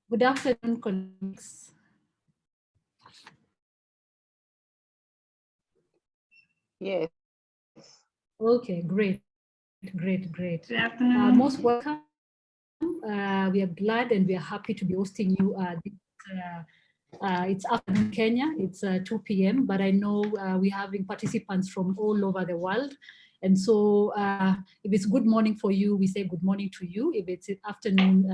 Good afternoon, colleagues. Yes. Okay, great. Good afternoon. Most welcome. We are glad and we are happy to be hosting you. It's afternoon Kenya, it's 2 p.m., but I know we're having participants from all over the world. And so if it's good morning for you, we say good morning to you. If it's afternoon,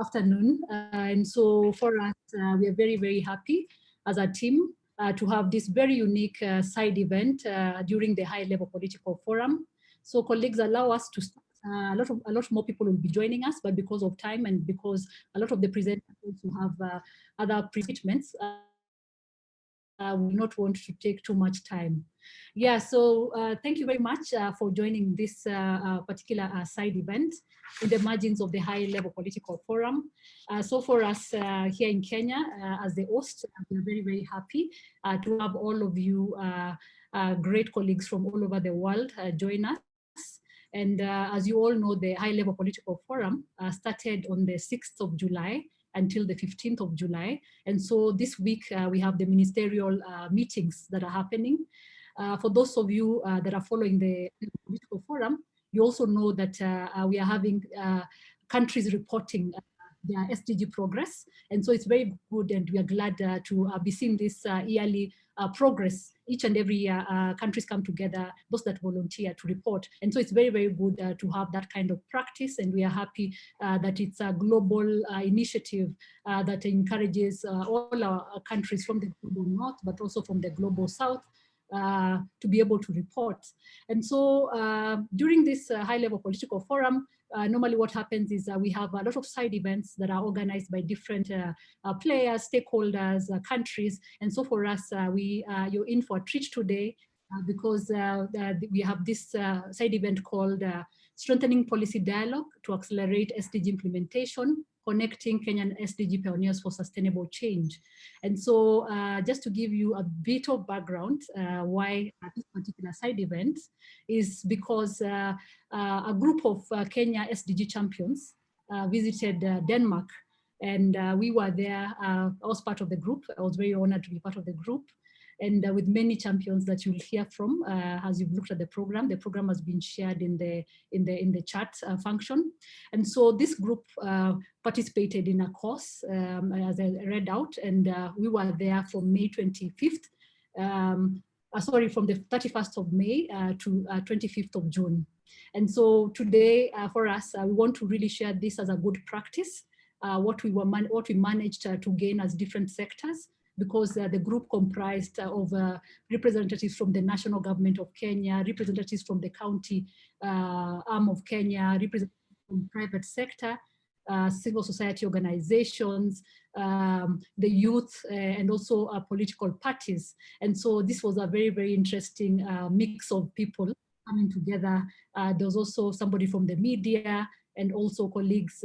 afternoon. And so for us, we are very, very happy as a team to have this very unique side event during the high level political forum. So colleagues, allow us to start. A lot more people will be joining us, but because of time and because a lot of the presenters also have other pre-statements, we not want to take too much time. Yeah, so thank you very much for joining this particular side event in the margins of the high level political forum. So for us here in Kenya, as the host, we're very, very happy to have all of you great colleagues from all over the world join us. And as you all know, the high level political forum started on the 6th of July until the 15th of July. And so this week we have the ministerial meetings that are happening. For those of you that are following the political forum, you also know that we are having countries reporting their SDG progress. And so it's very good and we are glad to be seeing this yearly progress. Each and every year, countries come together, those that volunteer to report. And so it's very, very good to have that kind of practice. And we are happy that it's a global initiative that encourages all our countries from the global north, but also from the global south to be able to report. And so during this high-level political forum, normally what happens is we have a lot of side events that are organized by different players, stakeholders, countries. And so for us, you're in for a treat today because we have this side event called Strengthening Policy Dialogue to Accelerate SDG Implementation, Connecting Kenyan SDG Pioneers for Sustainable Change. And so just to give you a bit of background why this particular side event is because a group of Kenya SDG champions visited Denmark, and we were there. I was part of the group. I was very honored to be part of the group, and with many champions that you'll hear from as you've looked at the program. The program has been shared in the chat function, and so this group participated in a course as I read out, and we were there from May 25th. From the 31st of May to 25th of June. And so today for us, we want to really share this as a good practice, what we managed to gain as different sectors, because the group comprised of representatives from the national government of Kenya, representatives from the county arm of Kenya, representatives from private sector, civil society organizations, the youth, and also political parties. And so this was a very, very interesting mix of people coming together. There was also somebody from the media and also colleagues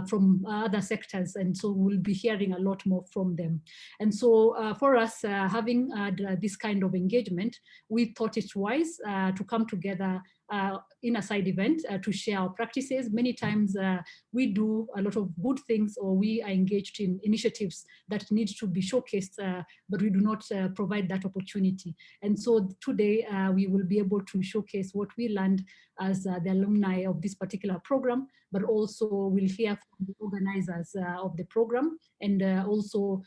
from other sectors. And so we'll be hearing a lot more from them. And so for us, having this kind of engagement, we thought it wise to come together in a side event to share our practices. Many times we do a lot of good things, or we are engaged in initiatives that need to be showcased, but we do not provide that opportunity. And so today we will be able to showcase what we learned as the alumni of this particular program, but also we'll hear from the organizers of the program. And also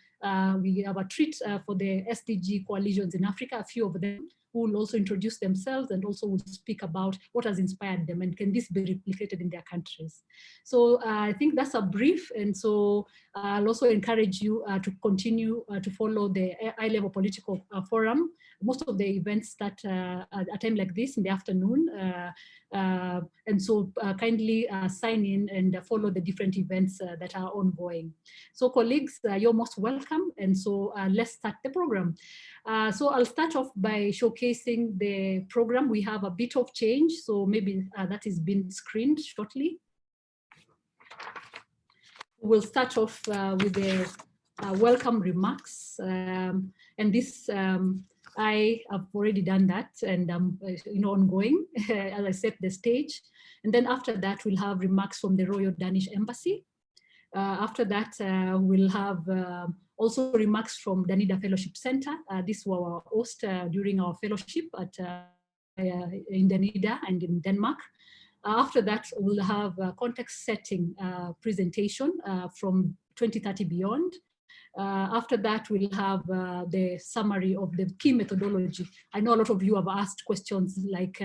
we have a treat for the SDG coalitions in Africa, a few of them, who will also introduce themselves and also will speak about what has inspired them and can this be replicated in their countries. So I think that's a brief, and so I'll also encourage you to continue to follow the high-level political forum. Most of the events start at a time like this in the afternoon, and so kindly sign in and follow the different events that are ongoing. So colleagues, you're most welcome, and so let's start the program. So I'll start off by showcasing the program. We have a bit of change, so maybe that is being screened shortly. We'll start off with the welcome remarks, and this I have already done that, and I'm ongoing as I set the stage. And then after that, we'll have remarks from the Royal Danish Embassy. After that, we'll have also remarks from Danida Fellowship Centre. This was our host during our fellowship in Danida and in Denmark. After that, we'll have a context setting presentation from 2030 beyond. After that, we'll have the summary of the key methodology. I know a lot of you have asked questions like,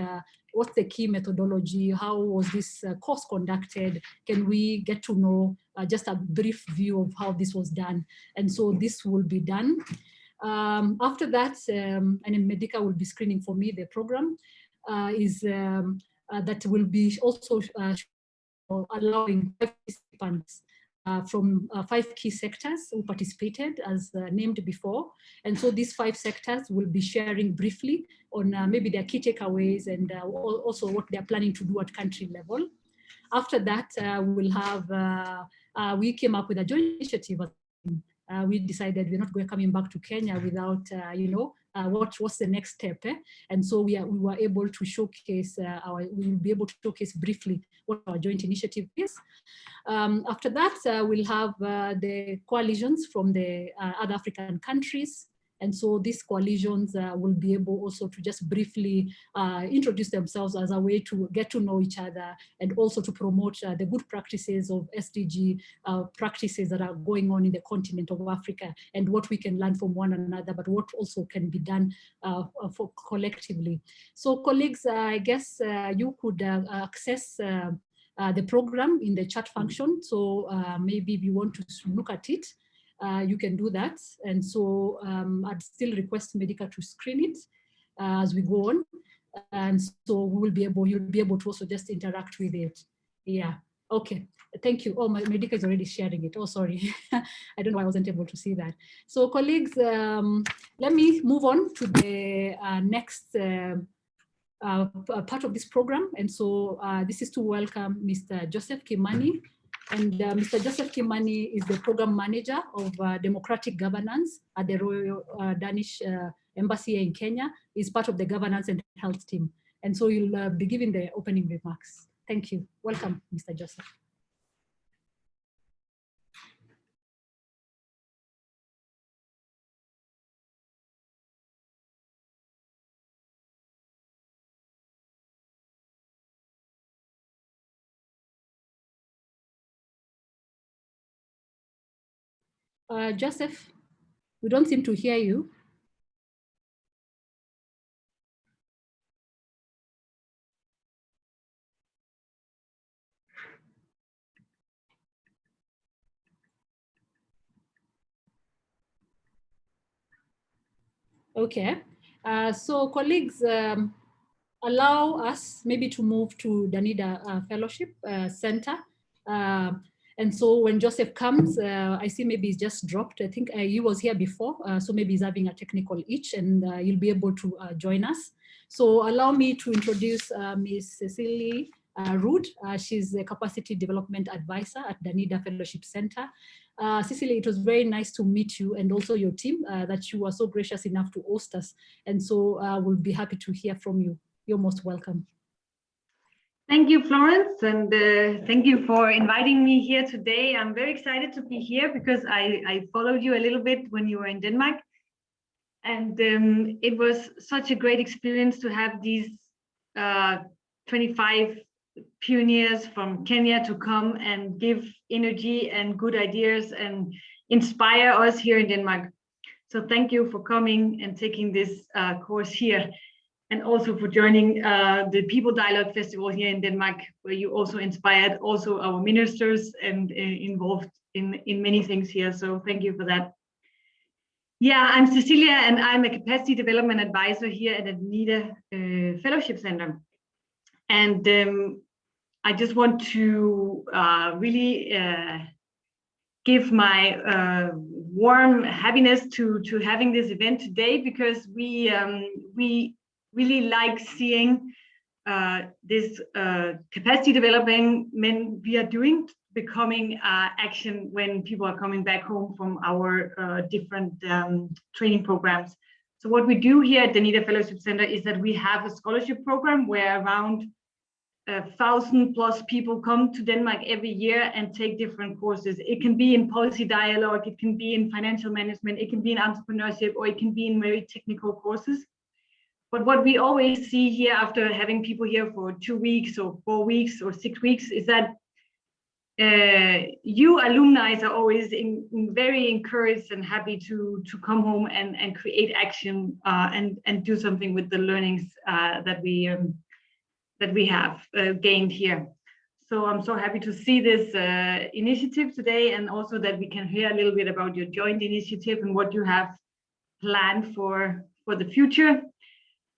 what's the key methodology? How was this course conducted? Can we get to know just a brief view of how this was done? And so this will be done. After that, and Medica will be screening for me the program, that will be also allowing participants from 5 key sectors who participated as named before. And so these 5 sectors will be sharing briefly on maybe their key takeaways and also what they're planning to do at country level. After that, we'll have, we came up with a joint initiative. We decided we're not coming back to Kenya without, what's the next step. And so we were able to showcase, we will be able to showcase briefly what our joint initiative is. After that, we'll have the coalitions from the other African countries. And so these coalitions will be able also to just briefly introduce themselves as a way to get to know each other and also to promote the good practices of SDG practices that are going on in the continent of Africa and what we can learn from one another, but what also can be done for collectively. So colleagues, I guess you could access the program in the chat function. So maybe if you want to look at it, you can do that. And so I'd still request Medica to screen it as we go on. And so we will be able, you'll be able to also just interact with it. Yeah, okay, thank you. Oh, my Medica is already sharing it. Oh, sorry. I don't know why I wasn't able to see that. So colleagues, let me move on to the next part of this program. And so this is to welcome Mr. Joseph Kimani. And Mr. Joseph Kimani is the program manager of democratic governance at the Royal Danish Embassy in Kenya. He's part of the governance and health team. And so you'll be giving the opening remarks. Thank you. Welcome, Mr. Joseph. Joseph, we don't seem to hear you. Okay, so colleagues, allow us maybe to move to Danida Fellowship Centre. And so when Joseph comes, I see maybe he's just dropped. I think he was here before, so maybe he's having a technical itch and you'll be able to join us. So allow me to introduce Ms. Cecily Rood. She's a Capacity Development Advisor at Danida Fellowship Centre. Cecily, it was very nice to meet you and also your team that you were so gracious enough to host us. And so we'll be happy to hear from you. You're most welcome. Thank you, Florence, and thank you for inviting me here today. I'm very excited to be here because I followed you a little bit when you were in Denmark. And it was such a great experience to have these 25 pioneers from Kenya to come and give energy and good ideas and inspire us here in Denmark. So thank you for coming and taking this course here. And also for joining the People Dialogue Festival here in Denmark, where you also inspired also our ministers and involved in many things here. So thank you for that. Yeah, I'm Cecilia and I'm a Capacity Development Advisor here at the Danida Fellowship Centre. And I just want to really give my warm happiness to having this event today, because we really like seeing this capacity development we are doing becoming action when people are coming back home from our different training programs. So what we do here at the Danida Fellowship Centre is that we have a scholarship program where around 1,000+ people come to Denmark every year and take different courses. It can be in policy dialogue, it can be in financial management, it can be in entrepreneurship, or it can be in very technical courses. But what we always see here after having people here for 2 weeks or 4 weeks or 6 weeks is that you alumni are always very encouraged and happy to come home and create action and do something with the learnings that we have gained here. So I'm so happy to see this initiative today, and also that we can hear a little bit about your joint initiative and what you have planned for the future,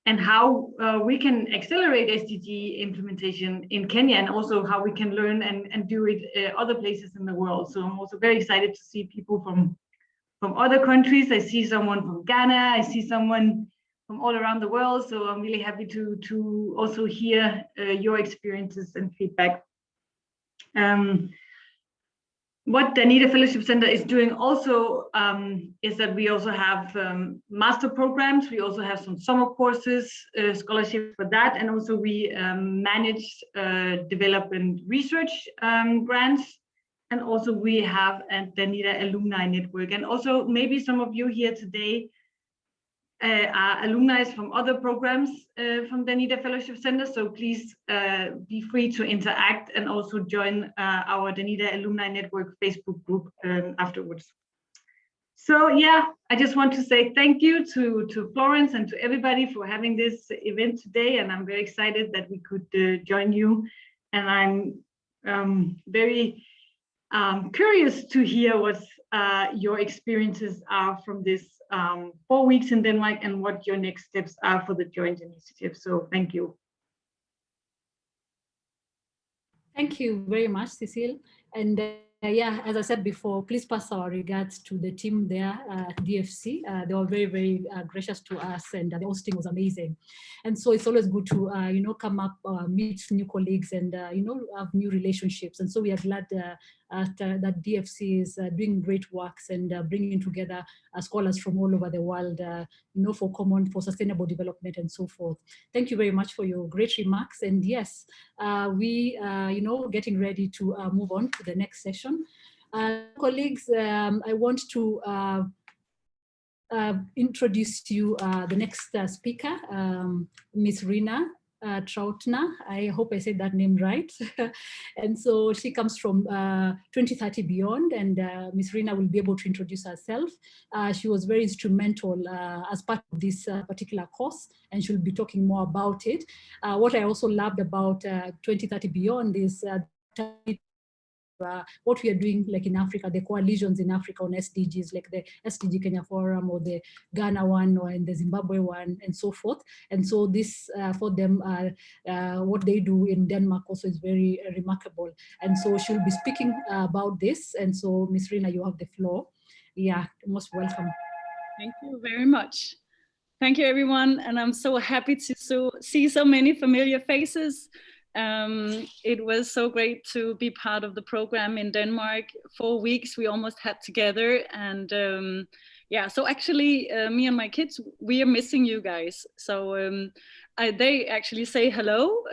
and how we can accelerate SDG implementation in Kenya, and also how we can learn and do it other places in the world. So I'm also very excited to see people from other countries. I see someone from Ghana, I see someone from all around the world. So I'm really happy to also hear your experiences and feedback. What Danida Fellowship Centre is doing also is that we also have master programs. We also have some summer courses, scholarships for that. And also we manage development research grants. And also we have a Danida alumni network. And also maybe some of you here today are alumni from other programs from Danida Fellowship Centre. So please be free to interact and also join our Danida Alumni Network Facebook group afterwards. So yeah, I just want to say thank you to Florence and to everybody for having this event today. And I'm very excited that we could join you. And I'm very curious to hear what your experiences are from this 4 weeks in Denmark, and what your next steps are for the joint initiative. So thank you. Thank you very much, Cecile. And yeah, as I said before, please pass our regards to the team there at DFC. They were very, very gracious to us, and the hosting was amazing. And so it's always good to, you know, come up, meet new colleagues, and, you know, have new relationships. And so we are glad that DFC is doing great works and bringing together scholars from all over the world, you know, for sustainable development and so forth. Thank you very much for your great remarks. And yes, we, you know, getting ready to move on to the next session. Colleagues, I want to introduce you the next speaker, Ms. Rina Trautner. I hope I said that name right. And so she comes from 2030 Beyond, and Ms. Rina will be able to introduce herself. She was very instrumental as part of this particular course, and she'll be talking more about it. What I also loved about 2030 Beyond is what we are doing, like in Africa, the coalitions in Africa on SDGs, like the SDG Kenya Forum, or the Ghana one, or in the Zimbabwe one, and so forth. And so this, for them, what they do in Denmark also is very remarkable. And so she'll be speaking about this. And so, Ms. Rina, you have the floor. Yeah, most welcome. Thank you very much. Thank you, everyone. And I'm so happy to see so many familiar faces. It was so great to be part of the program in Denmark. 4 weeks we almost had together, and yeah, so actually me and my kids, we are missing you guys. So they actually say hello.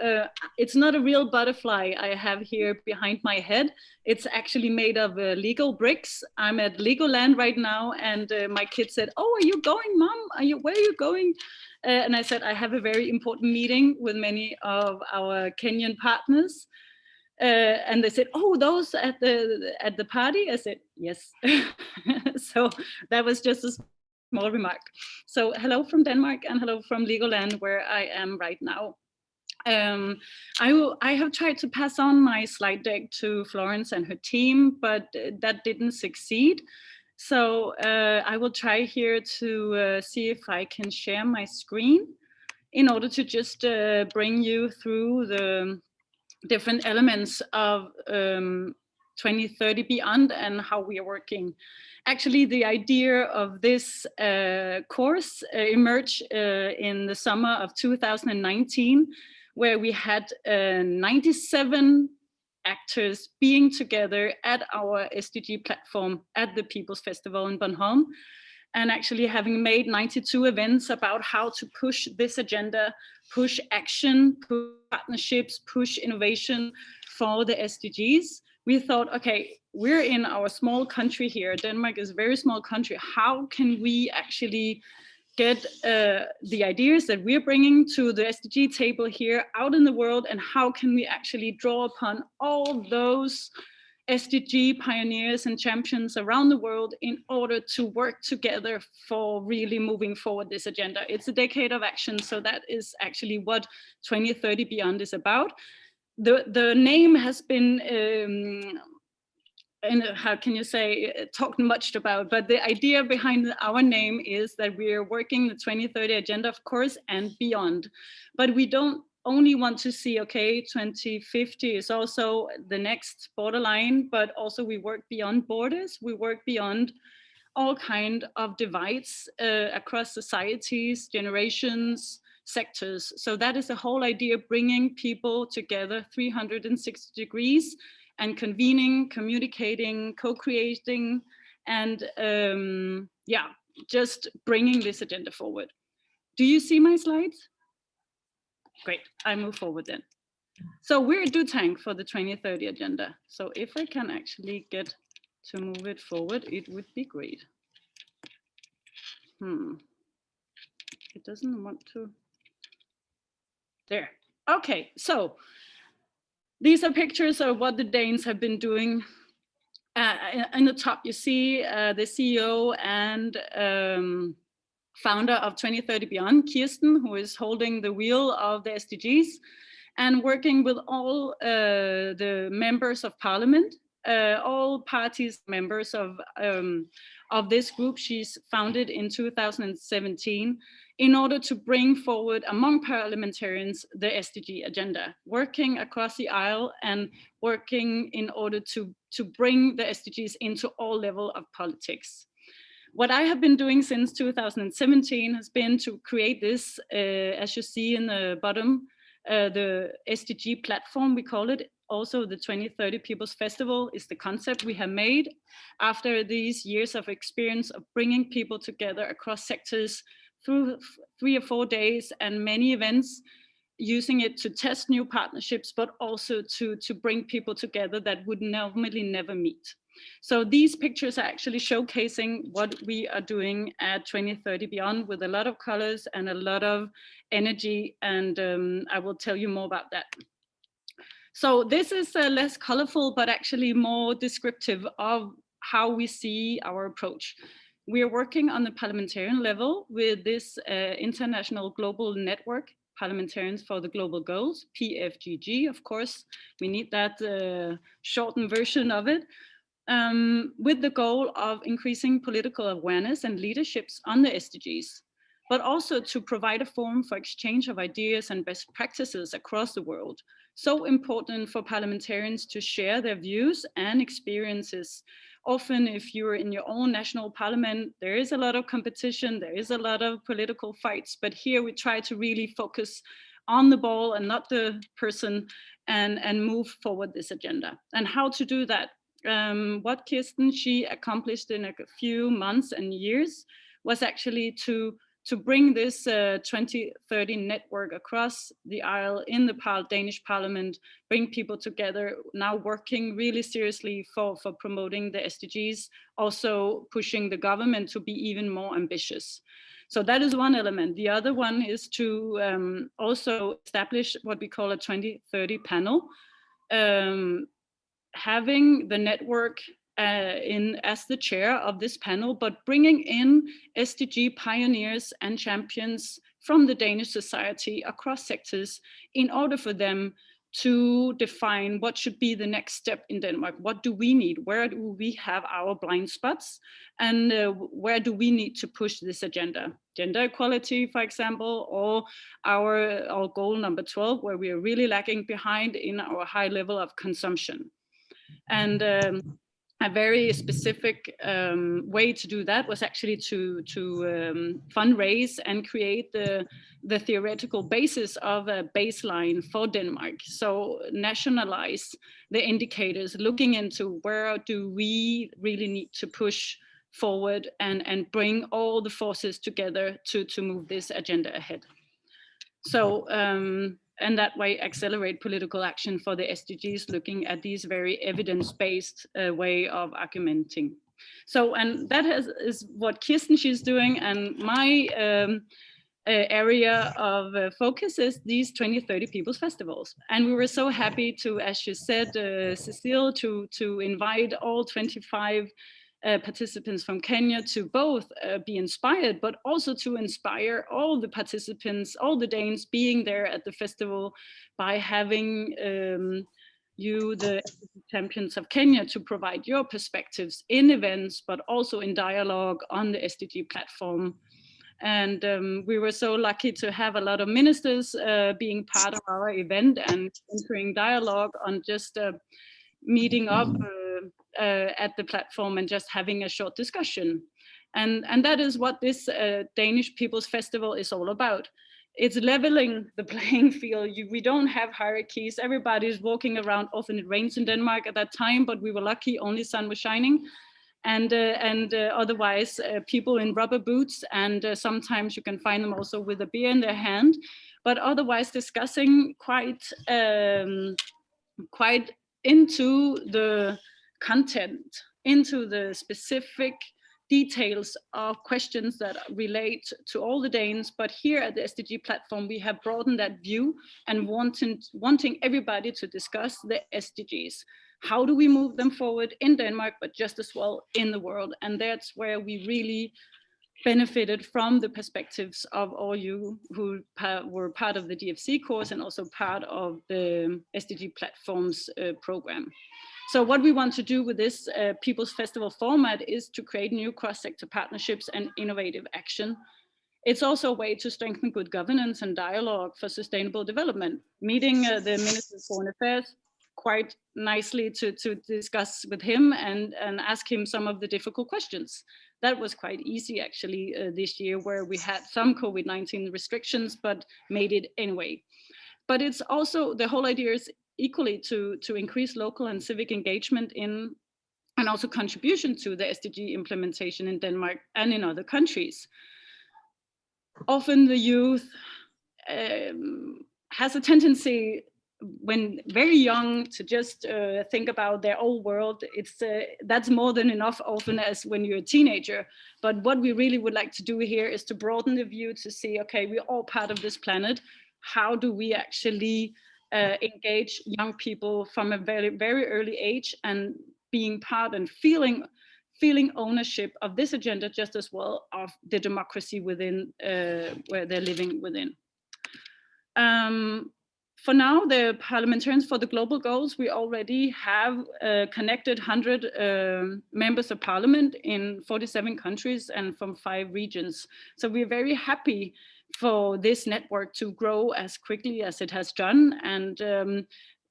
It's not a real butterfly I have here behind my head. It's actually made of Lego bricks. I'm at Legoland right now, and my kid said, "Oh, are you going, Mom? Where are you going?" And I said, I have a very important meeting with many of our Kenyan partners. And they said, "Oh, those at the party?" I said, "Yes." So that was just a small remark. So hello from Denmark, and hello from Legoland, where I am right now. I have tried to pass on my slide deck to Florence and her team, but that didn't succeed. So I will try here to see if I can share my screen in order to just bring you through the different elements of 2030 Beyond and how we are working. Actually, the idea of this course emerged in the summer of 2019, where we had 97 actors being together at our SDG platform at the People's Festival in Bornholm. and actually having made 92 events about how to push this agenda, push action, push partnerships, push innovation for the SDGs, we thought, okay, we're in our small country here. Denmark is a very small country. How can we actually get the ideas that we're bringing to the SDG table here out in the world, and how can we actually draw upon all those SDG pioneers and champions around the world in order to work together for really moving forward this agenda. It's a decade of action, so that is actually what 2030 Beyond is about. The name has been and how can you say, talked much about, but the idea behind our name is that we're working the 2030 agenda, of course, and beyond. But we don't only want to see, okay, 2050 is also the next borderline, but also we work beyond borders. We work beyond all kind of divides across societies, generations, sectors. So that is the whole idea, bringing people together 360 degrees and convening, communicating, co-creating, and yeah, just bringing this agenda forward. Do you see my slides? Great, I move forward then. So we're a do tank for the 2030 agenda. So if I can actually get to move it forward, it would be great. It doesn't want to. There. Okay, so these are pictures of what the Danes have been doing. In the top, you see the CEO and founder of 2030 Beyond, Kirsten, who is holding the wheel of the SDGs and working with all the members of parliament, all parties members of this group she's founded in 2017, in order to bring forward among parliamentarians the SDG agenda, working across the aisle and working in order to bring the SDGs into all levels of politics. What I have been doing since 2017 has been to create this, as you see in the bottom, the SDG platform, we call it. Also, the 2030 People's Festival is the concept we have made after these years of experience of bringing people together across sectors through 3 or 4 days and many events, using it to test new partnerships, but also to bring people together that would normally never meet. So these pictures are actually showcasing what we are doing at 2030 Beyond, with a lot of colors and a lot of energy, and I will tell you more about that. So this is less colorful, but actually more descriptive of how we see our approach. We are working on the parliamentarian level with this international global network, Parliamentarians for the Global Goals, PFGG, of course. We need that shortened version of it. With the goal of increasing political awareness and leaderships on the SDGs, but also to provide a forum for exchange of ideas and best practices across the world. So important for parliamentarians to share their views and experiences. Often, if you're in your own national parliament, there is a lot of competition, there is a lot of political fights, but here we try to really focus on the ball and not the person, and move forward this agenda. And how to do that? What Kirsten, she accomplished in a few months and years was actually to bring this 2030 network across the aisle in the Danish parliament, bring people together, now working really seriously for promoting the SDGs, also pushing the government to be even more ambitious. So that is one element. The other one is to also establish what we call a 2030 panel, having the network as the chair of this panel, but bringing in SDG pioneers and champions from the Danish society across sectors in order for them to define what should be the next step in Denmark. What do we need? Where do we have our blind spots? And where do we need to push this agenda? Gender equality, for example, or our goal number 12, where we are really lagging behind in our high level of consumption. And a very specific way to do that was actually to fundraise and create the theoretical basis of a baseline for Denmark. So nationalize the indicators, looking into where do we really need to push forward and bring all the forces together to move this agenda ahead. So, and that way accelerate political action for the SDGs, looking at these very evidence-based way of argumenting. So, and that is what Kirsten, she's doing, and my area of focus is these 2030 People's Festivals. And we were so happy to, as you said, Cecile, to invite all 25 participants from Kenya to both be inspired, but also to inspire all the participants, all the Danes being there at the festival by having you, the champions of Kenya, to provide your perspectives in events, but also in dialogue on the SDG platform. And we were so lucky to have a lot of ministers being part of our event and entering dialogue on just meeting up at the platform and just having a short discussion. And that is what this Danish People's Festival is all about. It's leveling the playing field. We don't have hierarchies. Everybody's walking around. Often it rains in Denmark at that time, but we were lucky, only sun was shining. And otherwise people in rubber boots, and sometimes you can find them also with a beer in their hand, but otherwise discussing quite into the content, into the specific details of questions that relate to all the Danes. But here at the SDG platform, we have broadened that view and wanting everybody to discuss the SDGs. How do we move them forward in Denmark, but just as well in the world? And that's where we really benefited from the perspectives of all you who were part of the DFC course and also part of the SDG platform's program. So what we want to do with this People's Festival format is to create new cross-sector partnerships and innovative action. It's also a way to strengthen good governance and dialogue for sustainable development. Meeting the Minister of Foreign Affairs quite nicely to discuss with him and ask him some of the difficult questions. That was quite easy actually this year, where we had some COVID-19 restrictions, but made it anyway. But it's also, the whole idea is equally to increase local and civic engagement in, and also contribution to the SDG implementation in Denmark and in other countries. Often the youth has a tendency, when very young, to just think about their own world. It's that's more than enough often as when you're a teenager. But what we really would like to do here is to broaden the view to see, okay, we're all part of this planet. How do we actually engage young people from a very, very early age and being part and feeling ownership of this agenda, just as well of the democracy within where they're living within. For now, the parliamentarians for the global goals, we already have connected 100 members of parliament in 47 countries and from 5 regions. So we're very happy for this network to grow as quickly as it has done. And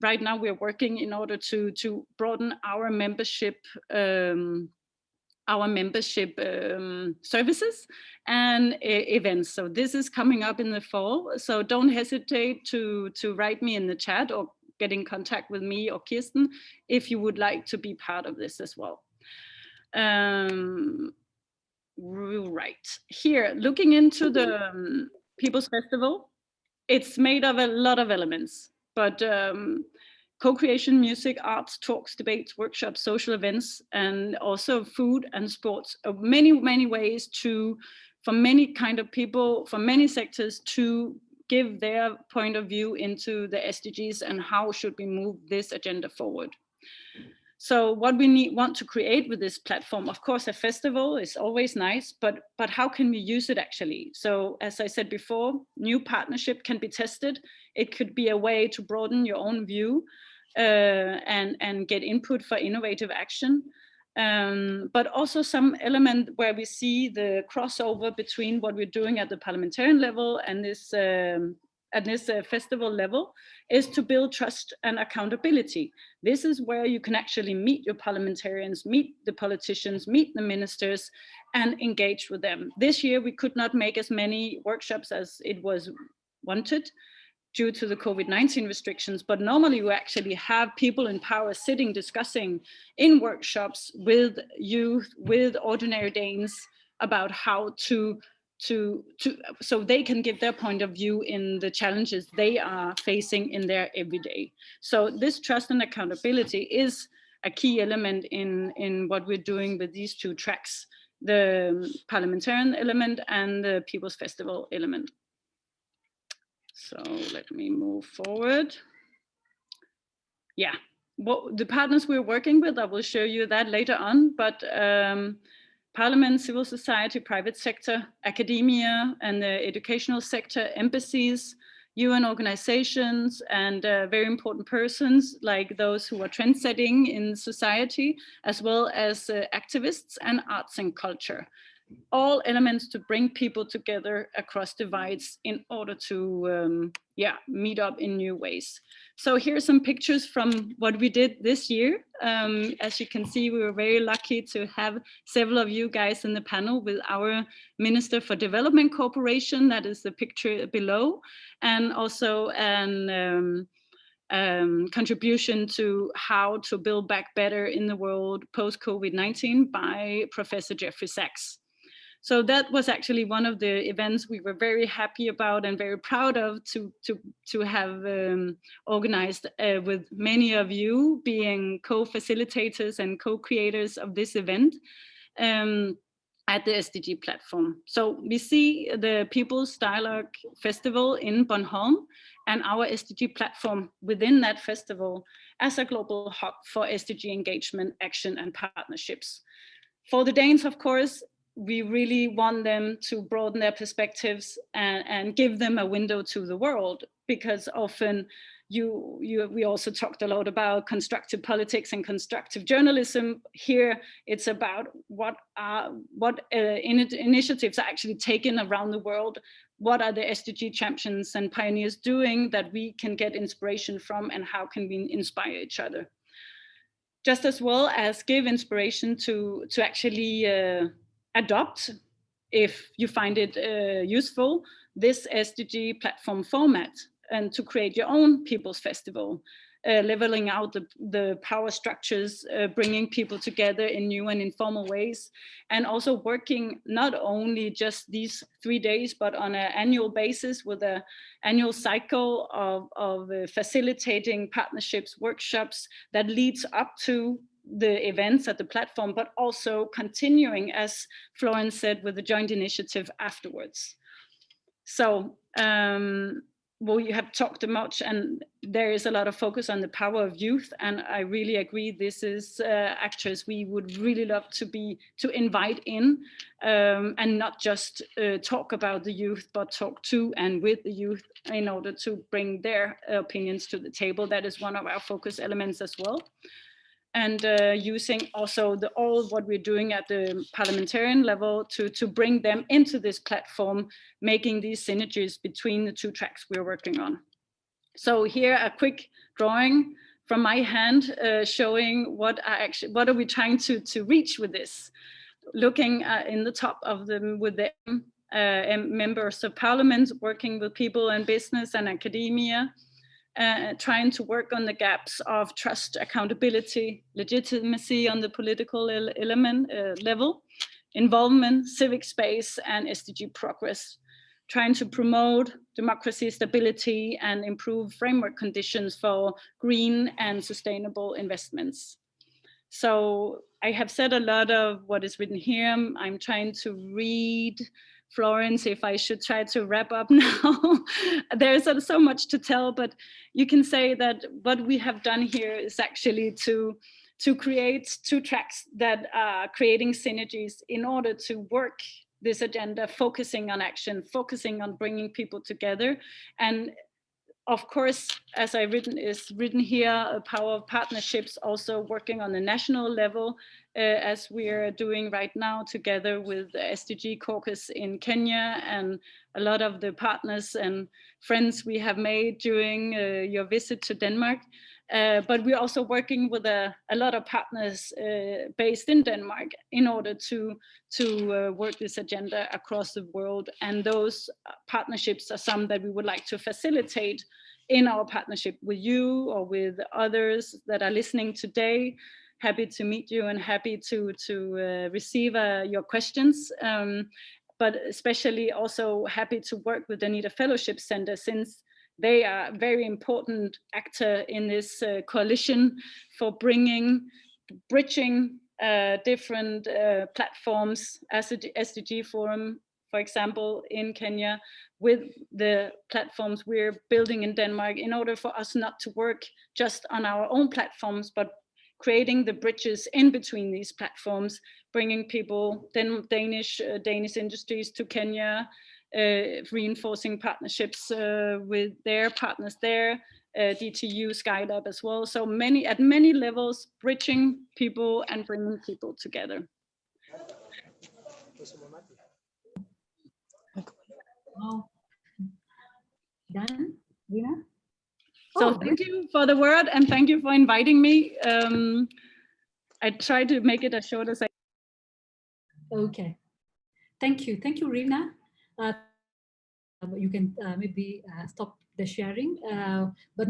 right now we're working in order to broaden our membership services and events. So this is coming up in the fall. So don't hesitate to write me in the chat or get in contact with me or Kirsten if you would like to be part of this as well. Right, here, looking into the People's Festival, it's made of a lot of elements, but co-creation, music, arts, talks, debates, workshops, social events, and also food and sports. Many, many ways for many kind of people, from many sectors, to give their point of view into the SDGs and how should we move this agenda forward. So what we want to create with this platform, of course, a festival is always nice, but how can we use it actually? So as I said before, new partnership can be tested. It could be a way to broaden your own view and get input for innovative action. But also some element where we see the crossover between what we're doing at the parliamentarian level and this festival level is to build trust and accountability. This is where you can actually meet your parliamentarians, meet the politicians, meet the ministers, and engage with them. This year we could not make as many workshops as it was wanted due to the COVID-19 restrictions, but normally we actually have people in power sitting discussing in workshops with youth, with ordinary Danes about how so they can give their point of view in the challenges they are facing in their everyday. So this trust and accountability is a key element in what we're doing with these two tracks, the parliamentarian element and the People's Festival element. So let me move forward. Yeah, the partners we're working with, I will show you that later on, but Parliament, civil society, private sector, academia, and the educational sector, embassies, UN organizations, and very important persons like those who are trendsetting in society, as well as activists and arts and culture. All elements to bring people together across divides in order to meet up in new ways. So here's some pictures from what we did this year. As you can see, we were very lucky to have several of you guys in the panel with our Minister for Development Cooperation, that is the picture below, and also an contribution to how to build back better in the world post-COVID-19 by Professor Jeffrey Sachs. So that was actually one of the events we were very happy about and very proud of to have organized with many of you being co-facilitators and co-creators of this event at the SDG platform. So we see the People's Dialogue Festival in Bornholm and our SDG platform within that festival as a global hub for SDG engagement, action, and partnerships. For the Danes, of course, we really want them to broaden their perspectives and give them a window to the world, because often we also talked a lot about constructive politics and constructive journalism. Here it's about what initiatives are actually taken around the world. What are the SDG champions and pioneers doing that we can get inspiration from, and how can we inspire each other? Just as well as give inspiration to actually adopt, if you find it useful, this SDG platform format, and to create your own People's Festival, leveling out the power structures, bringing people together in new and informal ways, and also working not only just these 3 days, but on an annual basis with an annual cycle of facilitating partnerships, workshops that leads up to the events at the platform, but also continuing, as Florence said, with the joint initiative afterwards. So, well, you have talked much, and there is a lot of focus on the power of youth, and I really agree. This is actors we would really love to invite in, and not just talk about the youth, but talk to and with the youth in order to bring their opinions to the table. That is one of our focus elements as well. And using also all what we're doing at the parliamentarian level to bring them into this platform, making these synergies between the two tracks we're working on. So here a quick drawing from my hand showing what are we trying to reach with this. Looking in the top of them with the members of parliament, working with people in business and academia, trying to work on the gaps of trust, accountability, legitimacy on the political element level, involvement, civic space, and SDG progress, trying to promote democracy, stability, and improve framework conditions for green and sustainable investments. So I have said a lot of what is written here. I'm trying to read Florence, if I should try to wrap up now. There's so much to tell, but you can say that what we have done here is actually to create two tracks that are creating synergies in order to work this agenda, focusing on action, focusing on bringing people together. And of course, as is written here, a power of partnerships, also working on the national level, as we are doing right now together with the SDG caucus in Kenya and a lot of the partners and friends we have made during your visit to Denmark. But we're also working with a lot of partners based in Denmark in order to work this agenda across the world. And those partnerships are some that we would like to facilitate in our partnership with you or with others that are listening today. Happy to meet you and happy to receive your questions. But especially also happy to work with Danida Fellowship Centre, since they are a very important actor in this coalition for bridging different platforms, as the SDG Forum, for example, in Kenya, with the platforms we're building in Denmark, in order for us not to work just on our own platforms, but creating the bridges in between these platforms, bringing people, Danish industries to Kenya, reinforcing partnerships with their partners there, DTU, Skylab as well. So at many levels, bridging people and bringing people together. Wow. Done, Rina? So thank you for the word and thank you for inviting me. I try to make it as short as I can. Okay. Thank you, Rina. You can maybe stop the sharing, but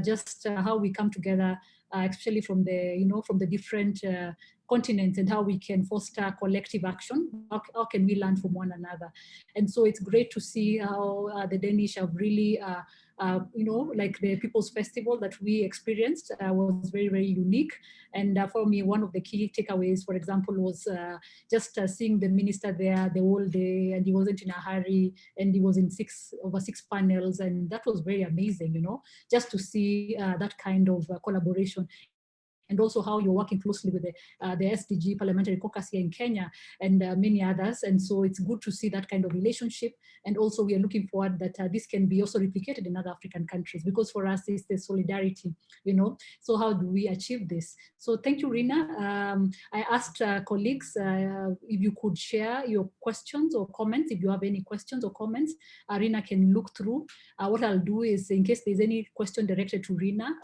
just how we come together, especially from the different continents, and how we can foster collective action. How can we learn from one another? And so it's great to see how the Danish have really, like the People's Festival that we experienced was very, very unique. And for me, one of the key takeaways, for example, was just seeing the minister there the whole day, and he wasn't in a hurry, and he was in over six panels, and that was very amazing, just to see that kind of collaboration. And also how you're working closely with the SDG Parliamentary Caucus here in Kenya and many others. And so it's good to see that kind of relationship. And also we are looking forward that this can be also replicated in other African countries, because for us it's the solidarity, So how do we achieve this? So thank you, Rina. I asked colleagues if you could share your questions or comments. If you have any questions or comments, Rina can look through. What I'll do is, in case there's any question directed to Rina,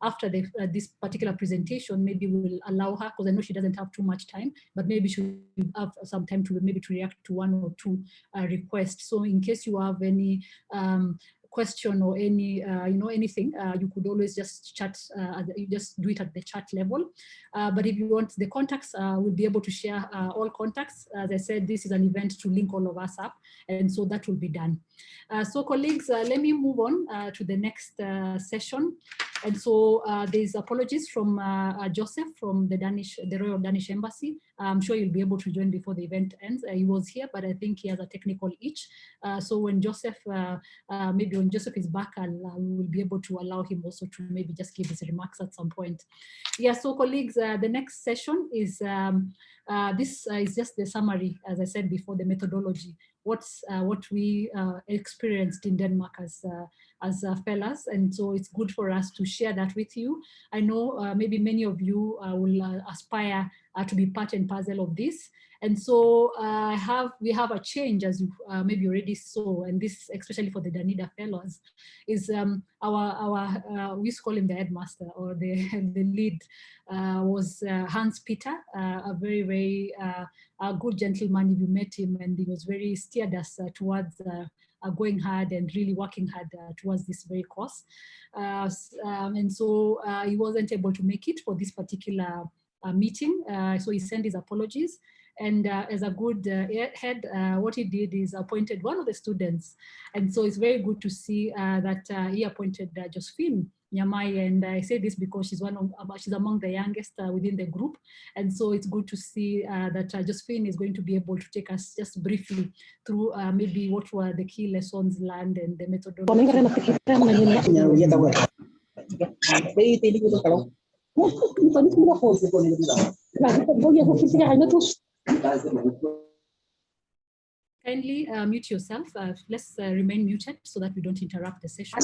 after this particular presentation, maybe we'll allow her, because I know she doesn't have too much time, but maybe she'll have some time to react to one or two requests. So in case you have any question or any anything, you could always just chat, just do it at the chat level. But if you want the contacts, we'll be able to share all contacts. As I said, this is an event to link all of us up, and so that will be done. So colleagues, let me move on to the next session. And so there's apologies from Joseph from the Royal Danish Embassy. I'm sure you'll be able to join before the event ends. He was here, but I think he has a technical itch. So when Joseph, maybe when Joseph is back, I will be able to allow him also to maybe just give his remarks at some point. Yeah, so colleagues, the next session is, this is just the summary, as I said before, the methodology. What we experienced in Denmark as fellas, and so it's good for us to share that with you. I know maybe many of you will aspire to be part and parcel of this, and so we have a change, as you maybe already saw, and this especially for the Danida fellows is our we used to call him the headmaster, or the lead was Hans Peter, a very, very a good gentleman if you met him, and he was very steered us towards going hard and really working hard towards this very cause. And so he wasn't able to make it for this particular meeting, so he sent his apologies. And as a good head, what he did is appointed one of the students. And so it's very good to see that he appointed Josephine Nyamai, and I say this because she's among the youngest within the group, and so it's good to see that Josephine is going to be able to take us just briefly through maybe what were the key lessons learned and the methodology. Kindly mute yourself. Let's remain muted so that we don't interrupt the session.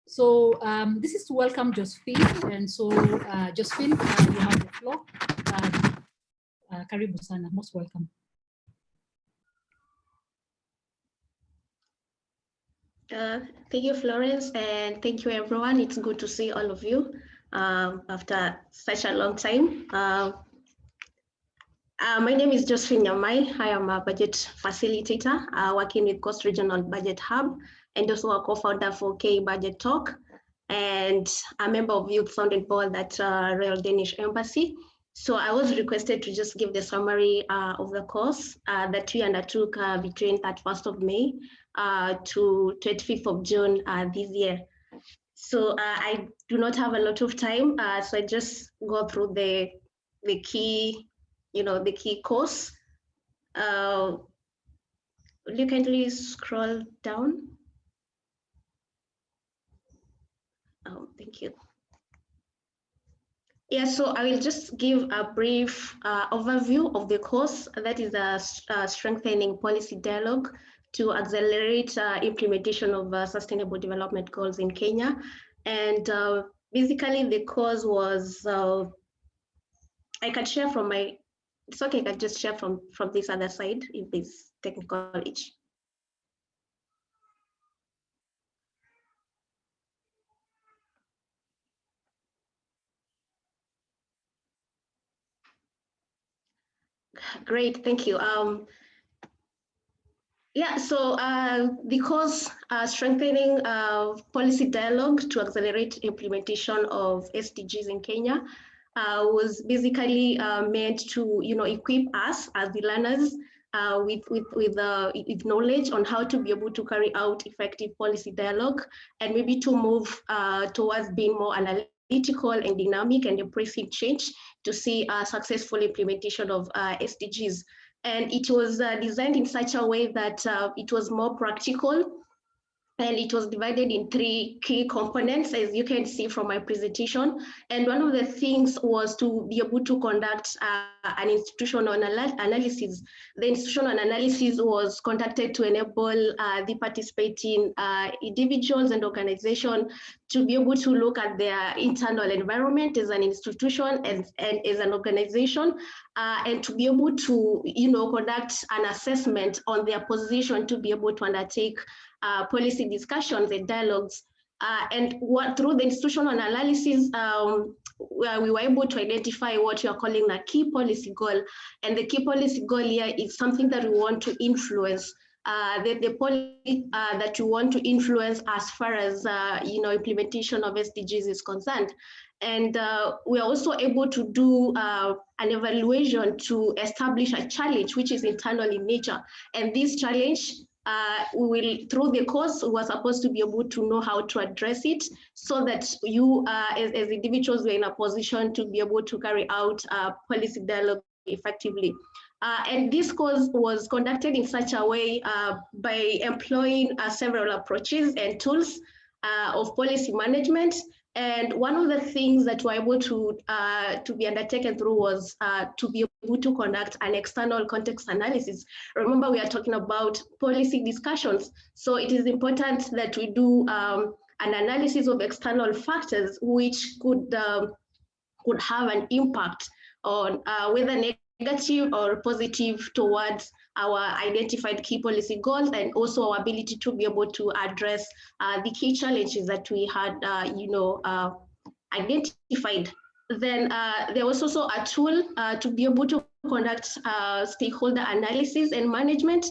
So this is to welcome Josephine. And so Josephine, you have the floor. Karibu sana, most welcome. Thank you, Florence, and thank you, everyone. It's good to see all of you after such a long time. My name is Josephine Nyamai. I am a budget facilitator working with Coast Regional Budget Hub and also a co-founder for K Budget Talk and a member of Youth Sounding Board at Royal Danish Embassy. So I was requested to just give the summary of the course that we undertook between 31st of May to 25th of June this year. So I do not have a lot of time, so I just go through the key, the key course. Will you kindly scroll down? Oh, thank you. Yeah, so I will just give a brief overview of the course. That is a strengthening policy dialogue to accelerate implementation of sustainable development goals in Kenya. And basically the course was, I can share from my, it's okay, I can just share from this other side if there's technical issue. Great, thank you. Yeah, so because strengthening policy dialogue to accelerate implementation of SDGs in Kenya was basically meant to, equip us as the learners with knowledge on how to be able to carry out effective policy dialogue and maybe to move towards being more analytical and dynamic and embracing change to see a successful implementation of SDGs. And it was designed in such a way that it was more practical, and it was divided in 3 key components, as you can see from my presentation. And one of the things was to be able to conduct an institutional analysis. The institutional analysis was conducted to enable the participating individuals and organizations to be able to look at their internal environment as an institution and as an organization, and to be able to, conduct an assessment on their position to be able to undertake policy discussions and dialogues. And through the institutional analysis, we were able to identify what we are calling a key policy goal. And the key policy goal here is something that we want to influence, the policy that we want to influence as far as implementation of SDGs is concerned. And we are also able to do an evaluation to establish a challenge which is internal in nature. And this challenge, we will, through the course, we are supposed to be able to know how to address it so that you as individuals were in a position to be able to carry out policy dialogue effectively. And this course was conducted in such a way by employing several approaches and tools of policy management. And one of the things that were able to be undertaken through was to be able to conduct an external context analysis. Remember, we are talking about policy discussions. So it is important that we do an analysis of external factors which could have an impact on whether negative or positive towards our identified key policy goals, and also our ability to be able to address the key challenges that we had, identified. Then there was also a tool to be able to conduct stakeholder analysis and management.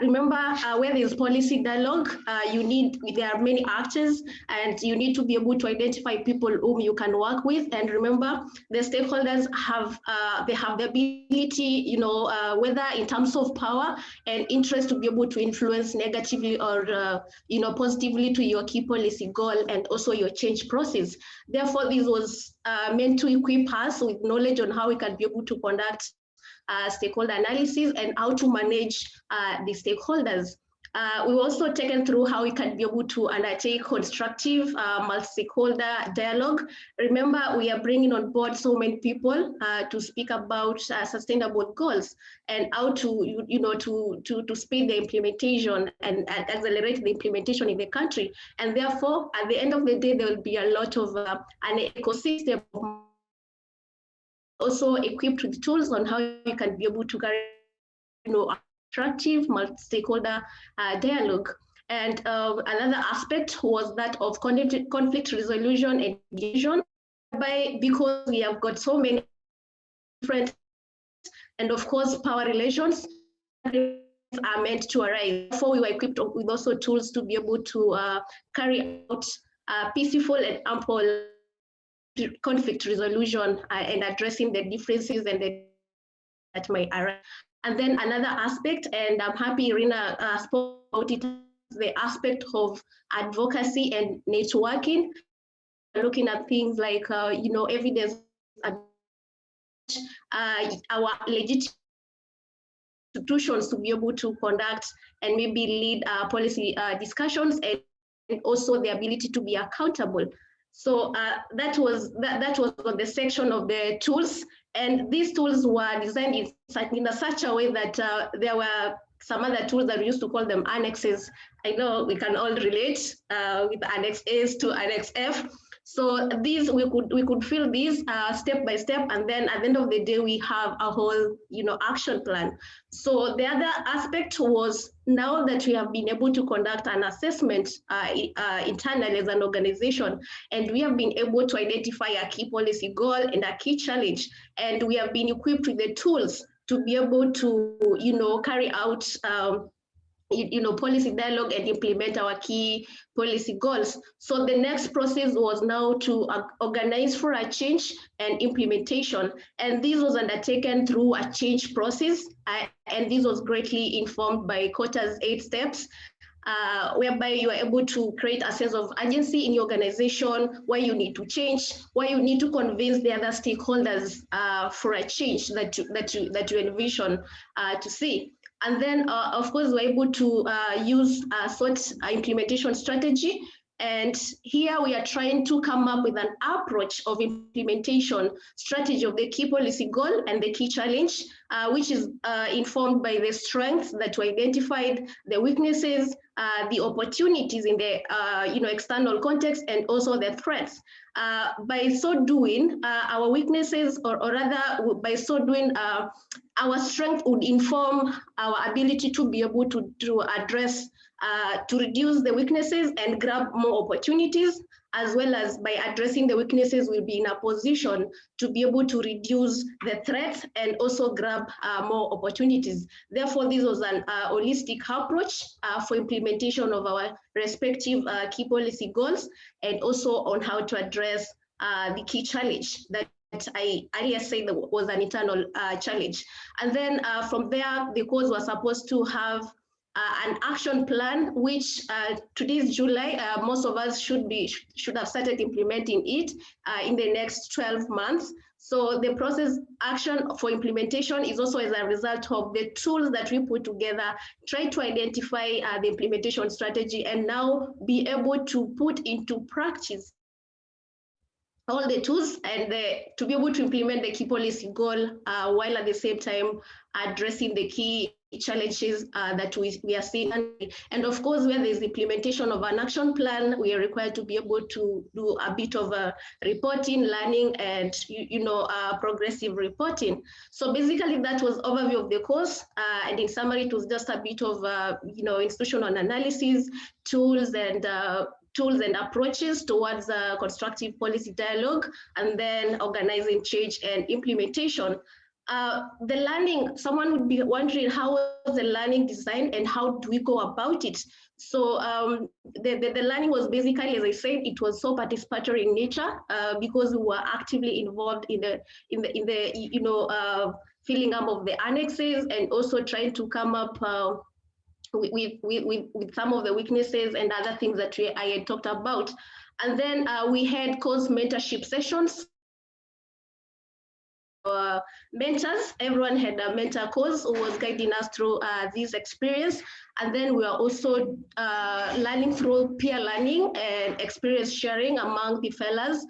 Remember, where there's policy dialogue, there are many actors, and you need to be able to identify people whom you can work with. And remember, the stakeholders have the ability, whether in terms of power and interest, to be able to influence negatively or positively to your key policy goal and also your change process. Therefore, this was meant to equip us with knowledge on how we can be able to conduct stakeholder analysis and how to manage the stakeholders. We've also taken through how we can be able to undertake constructive multi-stakeholder dialogue. Remember, we are bringing on board so many people to speak about sustainable goals and how to, to speed the implementation and accelerate the implementation in the country. And therefore, at the end of the day, there will be a lot of an ecosystem also equipped with tools on how you can be able to carry, attractive multi-stakeholder dialogue. And another aspect was that of conflict resolution and mediation, because we have got so many different, and of course, power relations are meant to arise. Therefore, we were equipped with also tools to be able to carry out peaceful and ample conflict resolution and addressing the differences and the that might arise. And then another aspect, and I'm happy Irina spoke about it, the aspect of advocacy and networking, looking at things like, evidence, our legitimate institutions to be able to conduct and maybe lead policy discussions, and also the ability to be accountable. So that was on the section of the tools, and these tools were designed in such a way that there were some other tools that we used to call them annexes. I know we can all relate with Annex S to Annex F. So these we could fill these step by step, and then at the end of the day we have a whole action plan. So the other aspect was, now that we have been able to conduct an assessment internally as an organization, and we have been able to identify a key policy goal and a key challenge, and we have been equipped with the tools to be able to carry out policy dialogue and implement our key policy goals. So the next process was now to organize for a change and implementation. And this was undertaken through a change process. And this was greatly informed by Kota's 8 steps, whereby you are able to create a sense of urgency in your organization, where you need to change, where you need to convince the other stakeholders for a change that you envision to see. And then, of course, we're able to use a SWOT implementation strategy. And here we are trying to come up with an approach of implementation strategy of the key policy goal and the key challenge, which is informed by the strengths that were identified, the weaknesses, the opportunities in the external context, and also the threats. By so doing, our weaknesses, or rather by so doing, our strength would inform our ability to be able to address, to reduce the weaknesses and grab more opportunities, as well as by addressing the weaknesses, we'll be in a position to be able to reduce the threats and also grab more opportunities. Therefore, this was an holistic approach for implementation of our respective key policy goals, and also on how to address the key challenge that I earlier said that was an internal challenge. And then from there, the course was supposed to have an action plan, which today's July, most of us should have started implementing it in the next 12 months. So the process action for implementation is also as a result of the tools that we put together, try to identify the implementation strategy, and now be able to put into practice all the tools and to be able to implement the key policy goal while at the same time addressing the key challenges that we are seeing. And of course, where there's implementation of an action plan, we are required to be able to do a bit of reporting, learning, and progressive reporting. So basically, that was overview of the course. And in summary, it was just a bit of institutional analysis, tools and approaches towards constructive policy dialogue, and then organizing change and implementation. The learning, someone would be wondering, how was the learning designed and how do we go about it? So the learning was basically, as I said, it was so participatory in nature because we were actively involved in the filling up of the annexes, and also trying to come up with some of the weaknesses and other things that I had talked about. And then we had course mentorship sessions mentors. Everyone had a mentor course who was guiding us through this experience. And then we are also learning through peer learning and experience sharing among the fellows,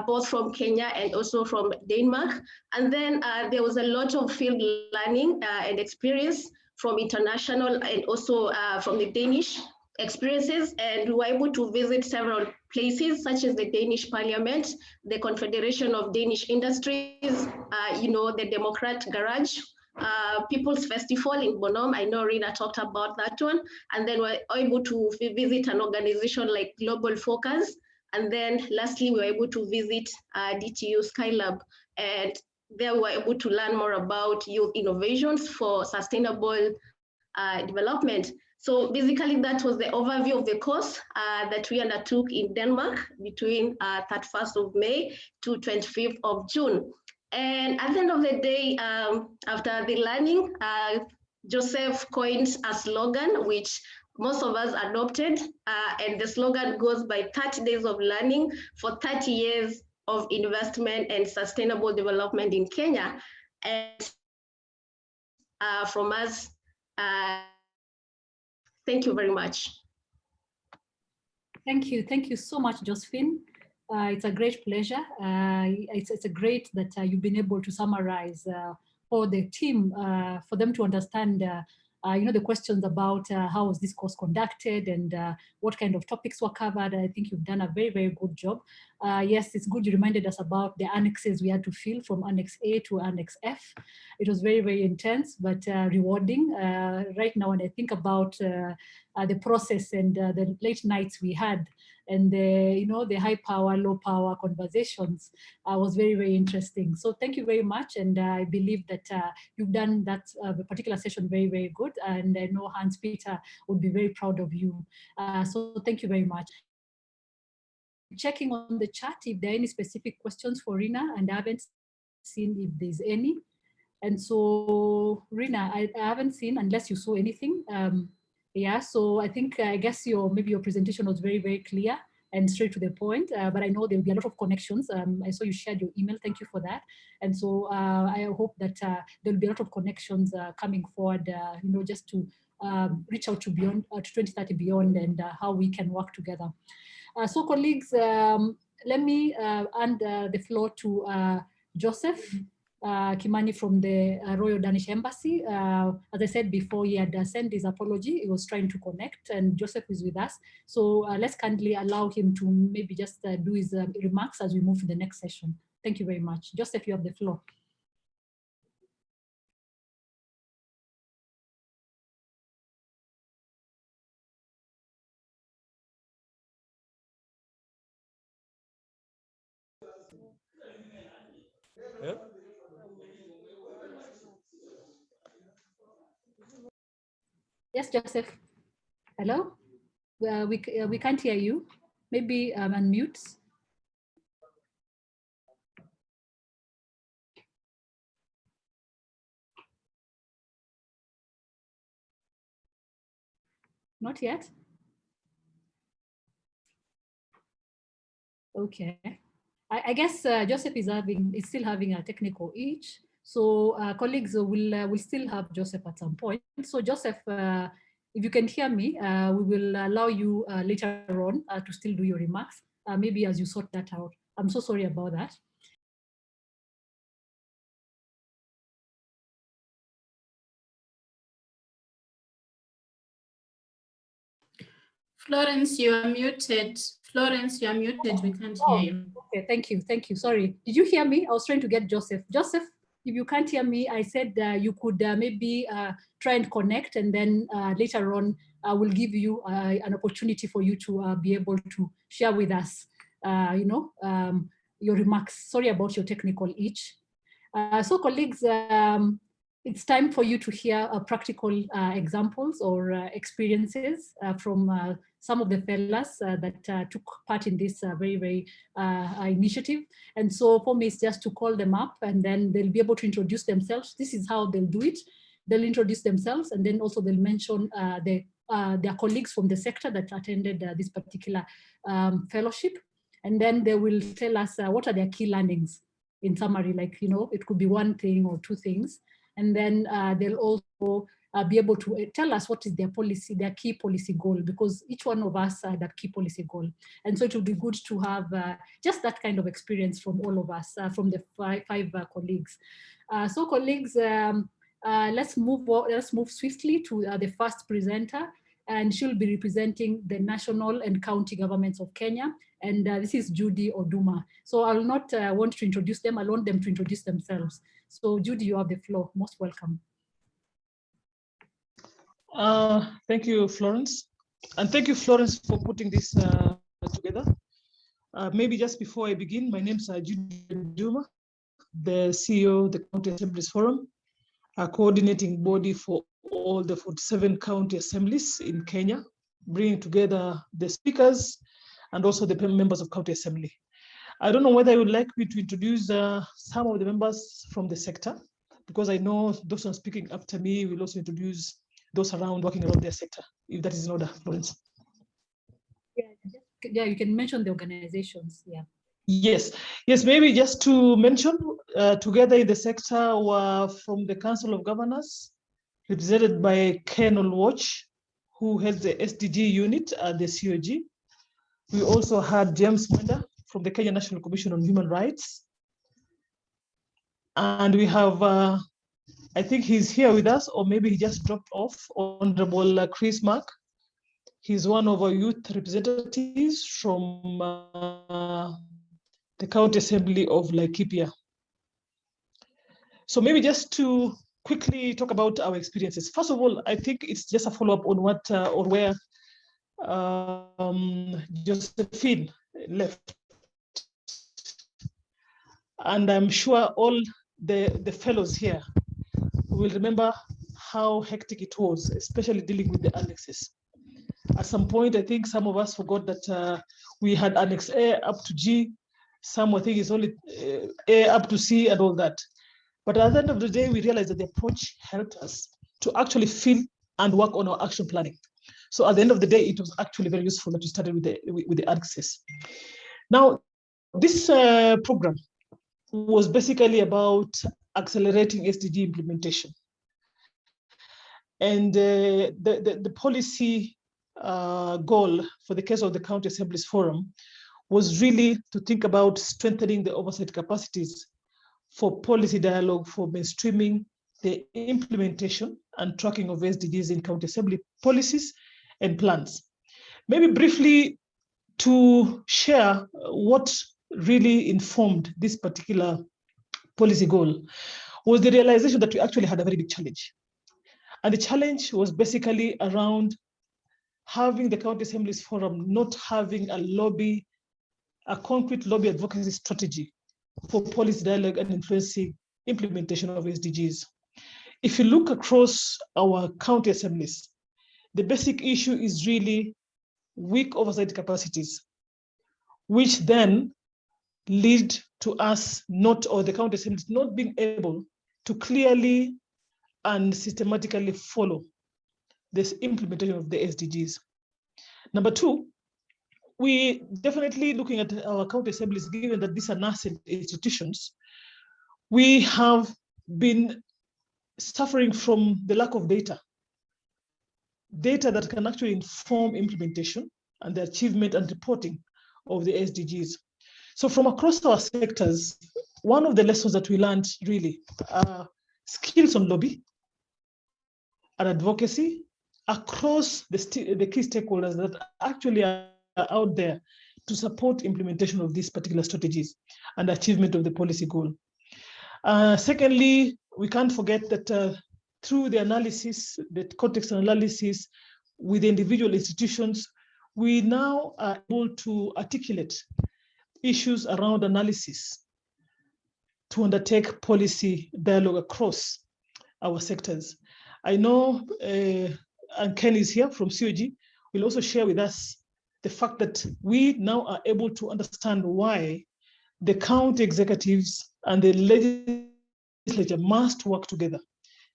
both from Kenya and also from Denmark. And then there was a lot of field learning and experience from international and also from the Danish experiences, and we were able to visit several places such as the Danish Parliament, the Confederation of Danish Industries, the Democrat Garage, People's Festival in Bonhomme. I know Rina talked about that one. And then we're able to visit an organization like Global Focus. And then lastly, we were able to visit DTU Skylab. And there we were able to learn more about youth innovations for sustainable development. So basically that was the overview of the course that we undertook in Denmark between 31st of May to 25th of June. And at the end of the day, after the learning, Joseph coined a slogan, which most of us adopted. And the slogan goes by 30 days of learning for 30 years of investment and sustainable development in Kenya. And from us, thank you very much. Thank you so much, Josephine. It's a great pleasure. It's a great that you've been able to summarize for the team, for them to understand the questions about how was this course conducted and what kind of topics were covered. I think you've done a very, very good job. Yes, it's good you reminded us about the annexes we had to fill from Annex A to Annex F. It was very, very intense, but rewarding. Right now, when I think about the process and the late nights we had, and the high power, low power conversations was very, very interesting. So thank you very much. And I believe that you've done that particular session very, very good. And I know Hans Peter would be very proud of you. So thank you very much. Checking on the chat if there are any specific questions for Rina, and I haven't seen if there's any. And so Rina, I haven't seen unless you saw anything. Yeah, so I think, I guess maybe your presentation was very, very clear and straight to the point, but I know there'll be a lot of connections. I saw you shared your email, thank you for that. And so I hope that there'll be a lot of connections coming forward, just to reach out to beyond, to 2030 beyond, and how we can work together. So colleagues, let me hand the floor to Joseph Kimani from the Royal Danish Embassy. As I said before, he had sent his apology. He was trying to connect, and Joseph is with us. So let's kindly allow him to maybe just do his remarks as we move to the next session. Thank you very much. Joseph, you have the floor. Yeah. Yes, Joseph. Hello? We can't hear you. Maybe unmute. Not yet? Okay. I guess Joseph is still having a technical itch. So colleagues will still have Joseph at some point. So Joseph, if you can hear me, we will allow you later on to still do your remarks, maybe as you sort that out. I'm so sorry about that. Florence, you are muted. Florence, you are muted. We can't hear you. Okay, thank you. Sorry. Did you hear me? I was trying to get Joseph. Joseph, if you can't hear me, I said you could maybe try and connect, and then later on, I will give you an opportunity for you to be able to share with us, your remarks. Sorry about your technical itch. So colleagues, it's time for you to hear practical examples or experiences from some of the fellows that took part in this very, very initiative. And so for me, it's just to call them up, and then they'll be able to introduce themselves. This is how they'll do it. They'll introduce themselves, and then also they'll mention their colleagues from the sector that attended this particular fellowship. And then they will tell us what are their key learnings, in summary, like, it could be one thing or two things. And then they'll also be able to tell us what is their policy, their key policy goal, because each one of us had that key policy goal. And so it would be good to have just that kind of experience from all of us, from the five colleagues. So colleagues, let's move swiftly to the first presenter, and she'll be representing the national and county governments of Kenya. And this is Judy Oduma. So I'll not want to introduce them, I want them to introduce themselves. So Judy, you have the floor, most welcome. Thank you, Florence. And thank you, Florence, for putting this together. Maybe just before I begin, my name is Judy Oduma, the CEO of the County Assemblies Forum, a coordinating body for all the 47 county assemblies in Kenya, bringing together the speakers and also the members of county assembly. I don't know whether you would like me to introduce some of the members from the sector, because I know those who are speaking after me will also introduce those working around their sector, if that is in order, Florence. Yeah, you can mention the organizations, yeah. Yes, maybe just to mention, together in the sector were from the Council of Governors, represented by Ken Olwatch, who heads the SDG unit at the COG. We also had James Mwenda from the Kenya National Commission on Human Rights. And we have, I think he's here with us, or maybe he just dropped off, Honorable Chris Mark. He's one of our youth representatives from the County Assembly of Laikipia. So maybe just to quickly talk about our experiences. First of all, I think it's just a follow-up on what or where Josephine left. And I'm sure all the fellows here will remember how hectic it was, especially dealing with the annexes. At some point, I think some of us forgot that we had Annex A up to G. Some, I think, is only A up to C and all that. But at the end of the day, we realized that the approach helped us to actually feel and work on our action planning. So at the end of the day, it was actually very useful that we started with the annexes. Now, this program was basically about accelerating SDG implementation. And the policy goal for the case of the County Assemblies Forum was really to think about strengthening the oversight capacities for policy dialogue for mainstreaming the implementation and tracking of SDGs in County Assembly policies and plans. Maybe briefly to share what really informed this particular policy goal was the realization that we actually had a very big challenge. And the challenge was basically around having the County Assemblies Forum not having a concrete lobby advocacy strategy for policy dialogue and influencing implementation of SDGs. If you look across our county assemblies, the basic issue is really weak oversight capacities, which then lead to us the county assemblies not being able to clearly and systematically follow this implementation of the SDGs. Number two, we definitely looking at our county assemblies, given that these are nascent institutions, we have been suffering from the lack of data that can actually inform implementation and the achievement and reporting of the SDGs. So from across our sectors, one of the lessons that we learned really are skills on lobby and advocacy across the key stakeholders that actually are out there to support implementation of these particular strategies and achievement of the policy goal. Secondly, we can't forget that through the analysis, the context analysis with the individual institutions, we now are able to articulate issues around analysis to undertake policy dialogue across our sectors. I know, and Ken is here from COG, will also share with us the fact that we now are able to understand why the county executives and the legislature must work together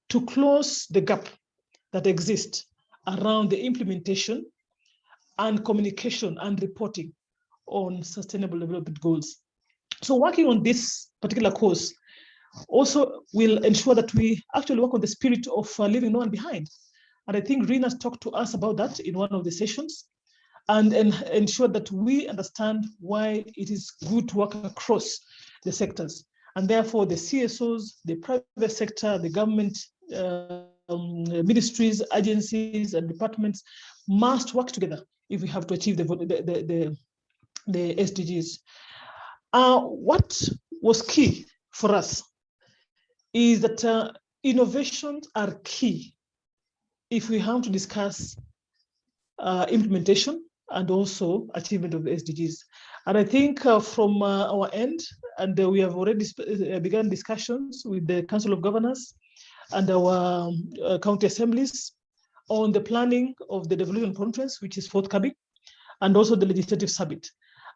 to close the gap that exists around the implementation and communication and reporting on sustainable development goals. So working on this particular course also will ensure that we actually work on the spirit of leaving no one behind. And I think Rina's talked to us about that in one of the sessions, and ensure that we understand why it is good to work across the sectors. And therefore the CSOs, the private sector, the government, ministries, agencies, and departments must work together if we have to achieve the SDGs. What was key for us is that innovations are key if we have to discuss implementation and also achievement of the SDGs. And I think from our end, and we have already begun discussions with the Council of Governors and our county assemblies on the planning of the development conference, which is forthcoming, and also the legislative summit.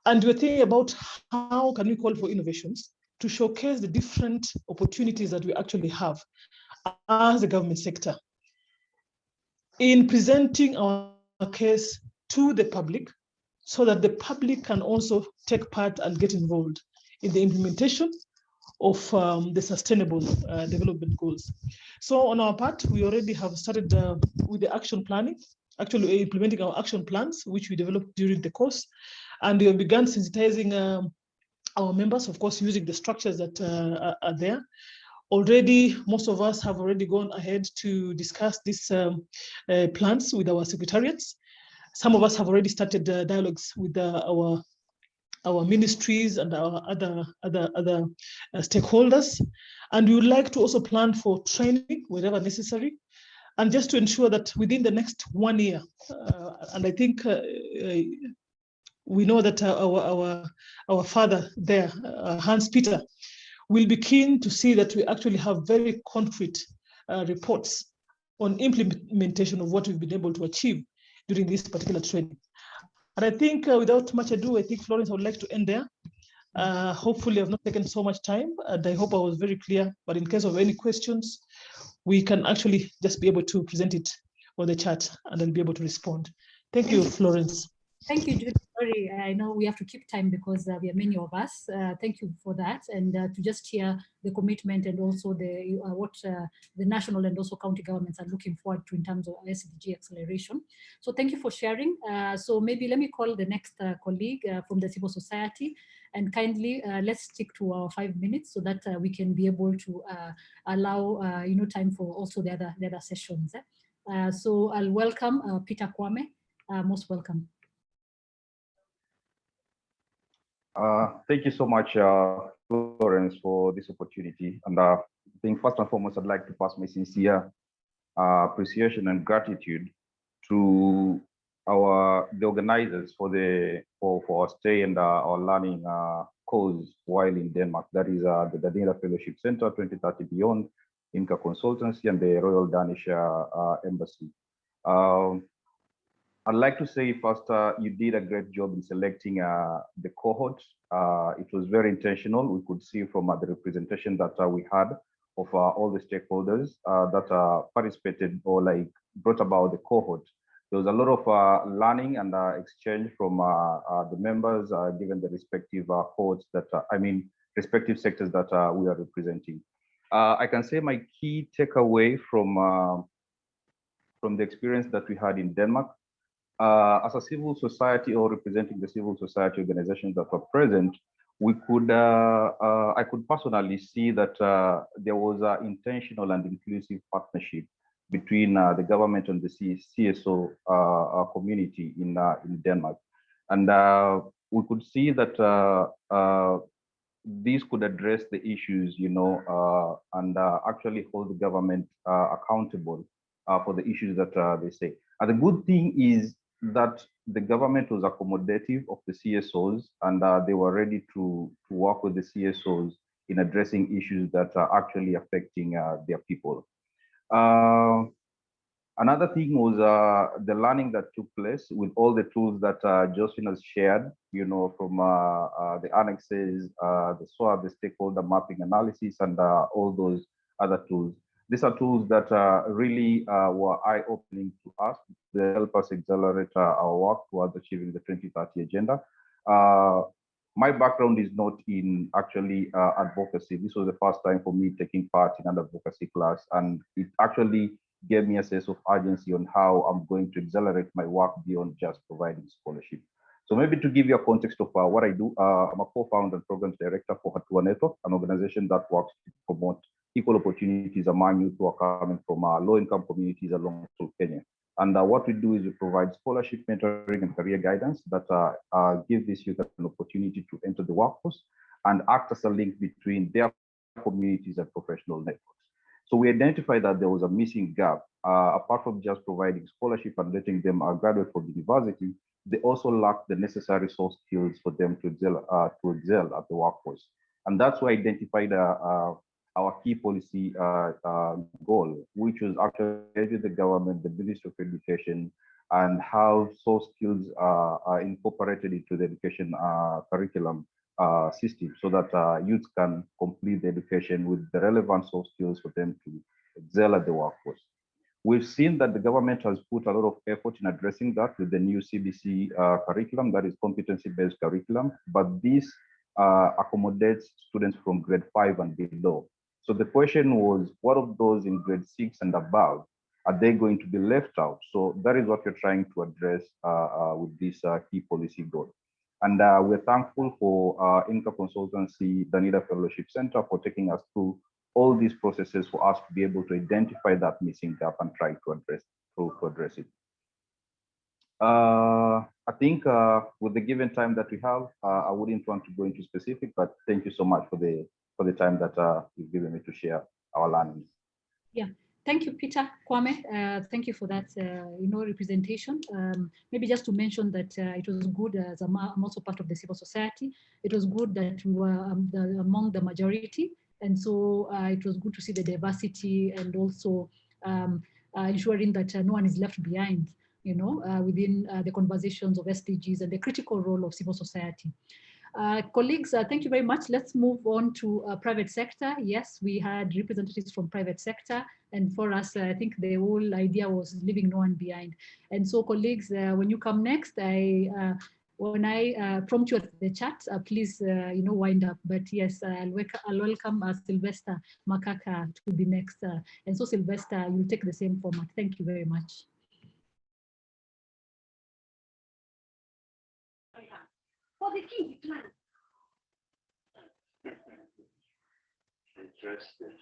And we're thinking about how can we call for innovations to showcase the different opportunities that we actually have as a government sector in presenting our case to the public, so that the public can also take part and get involved in the implementation of the sustainable development goals. So on our part, we already have started with the action planning, actually implementing our action plans, which we developed during the course. And we have begun sensitizing our members, of course, using the structures that are there. Already, most of us have already gone ahead to discuss these plans with our secretariats. Some of us have already started dialogues with our ministries and our other stakeholders. And we would like to also plan for training wherever necessary, and just to ensure that within the next 1 year, and I think we know that our father there, Hans Peter, will be keen to see that we actually have very concrete reports on implementation of what we've been able to achieve during this particular training. And I think without much ado, I think Florence, I would like to end there. Hopefully I've not taken so much time, and I hope I was very clear, but in case of any questions, we can actually just be able to present it on the chat and then be able to respond. Thank you, Florence. Thank you, Judy. Sorry, I know we have to keep time because we are many of us. Thank you for that, and to just hear the commitment and also the what the national and also county governments are looking forward to in terms of SDG acceleration. So thank you for sharing. So maybe let me call the next colleague from the civil society, and kindly let's stick to our 5 minutes so that we can be able to allow time for also the other sessions. So I'll welcome Peter Kwame. Most welcome. Thank you so much, Florence, for this opportunity. And I think first and foremost, I'd like to pass my sincere appreciation and gratitude to the organizers for our stay and our learning course while in Denmark. That is the Danida Fellowship Centre 2030 Beyond, Inca Consultancy, and the Royal Danish Embassy. I'd like to say first, you did a great job in selecting the cohort. It was very intentional. We could see from the representation that we had of all the stakeholders that participated or brought about the cohort. There was a lot of learning and exchange from the members, given the respective cohorts that, respective sectors that we are representing. I can say my key takeaway from the experience that we had in Denmark, as a civil society or representing the civil society organizations that were present, we could, I could personally see that there was an intentional and inclusive partnership between the government and the CSO community in Denmark. And we could see that these could address the issues, and actually hold the government accountable for the issues that they say. And the good thing is that the government was accommodative of the CSOs, and they were ready to work with the CSOs in addressing issues that are actually affecting their people. Another thing was the learning that took place with all the tools that Josephine has shared, from the annexes, the SWOT, the stakeholder mapping analysis, and all those other tools. These are tools that really were eye-opening to us. They help us accelerate our work towards achieving the 2030 agenda. My background is not in actually advocacy. This was the first time for me taking part in an advocacy class, and it actually gave me a sense of urgency on how I'm going to accelerate my work beyond just providing scholarship. So maybe to give you a context of what I do, I'm a co-founder and programs director for Hatua Network, an organization that works to promote equal opportunities among youth who are coming from low-income communities along Kenya. And what we do is we provide scholarship, mentoring, and career guidance that give these youth an opportunity to enter the workforce and act as a link between their communities and professional networks. So we identified that there was a missing gap. Apart from just providing scholarship and letting them graduate from university, they also lack the necessary soft skills for them to excel at the workforce. And that's why I identified our key policy goal, which was actually the government, the Ministry of Education, and how soft skills are incorporated into the education curriculum system so that youth can complete the education with the relevant soft skills for them to excel at the workforce. We've seen that the government has put a lot of effort in addressing that with the new CBC curriculum, that is competency-based curriculum, but this accommodates students from grade 5 and below. So the question was, what of those in grade 6 and above? Are they going to be left out? So that is what we're trying to address with this key policy goal. And we're thankful for Inca Consultancy, Danida Fellowship Centre for taking us through all these processes for us to be able to identify that missing gap and try to address it. I think with the given time that we have, I wouldn't want to go into specific, but thank you so much for the time that you've given me to share our learnings. Yeah, thank you, Peter, Kwame. Thank you for that, representation. Maybe just to mention that it was good, as I'm also part of the civil society, it was good that we were among the majority. And so it was good to see the diversity and also ensuring that no one is left behind, within the conversations of SDGs and the critical role of civil society. Colleagues, thank you very much. Let's move on to private sector. Yes, we had representatives from private sector. And for us, I think the whole idea was leaving no one behind. And so colleagues, when you come next, when I prompt you at the chat, please, wind up. But yes, I'll welcome Sylvester Makaka to be next. And so Sylvester, you'll take the same format. Thank you very much. Interesting.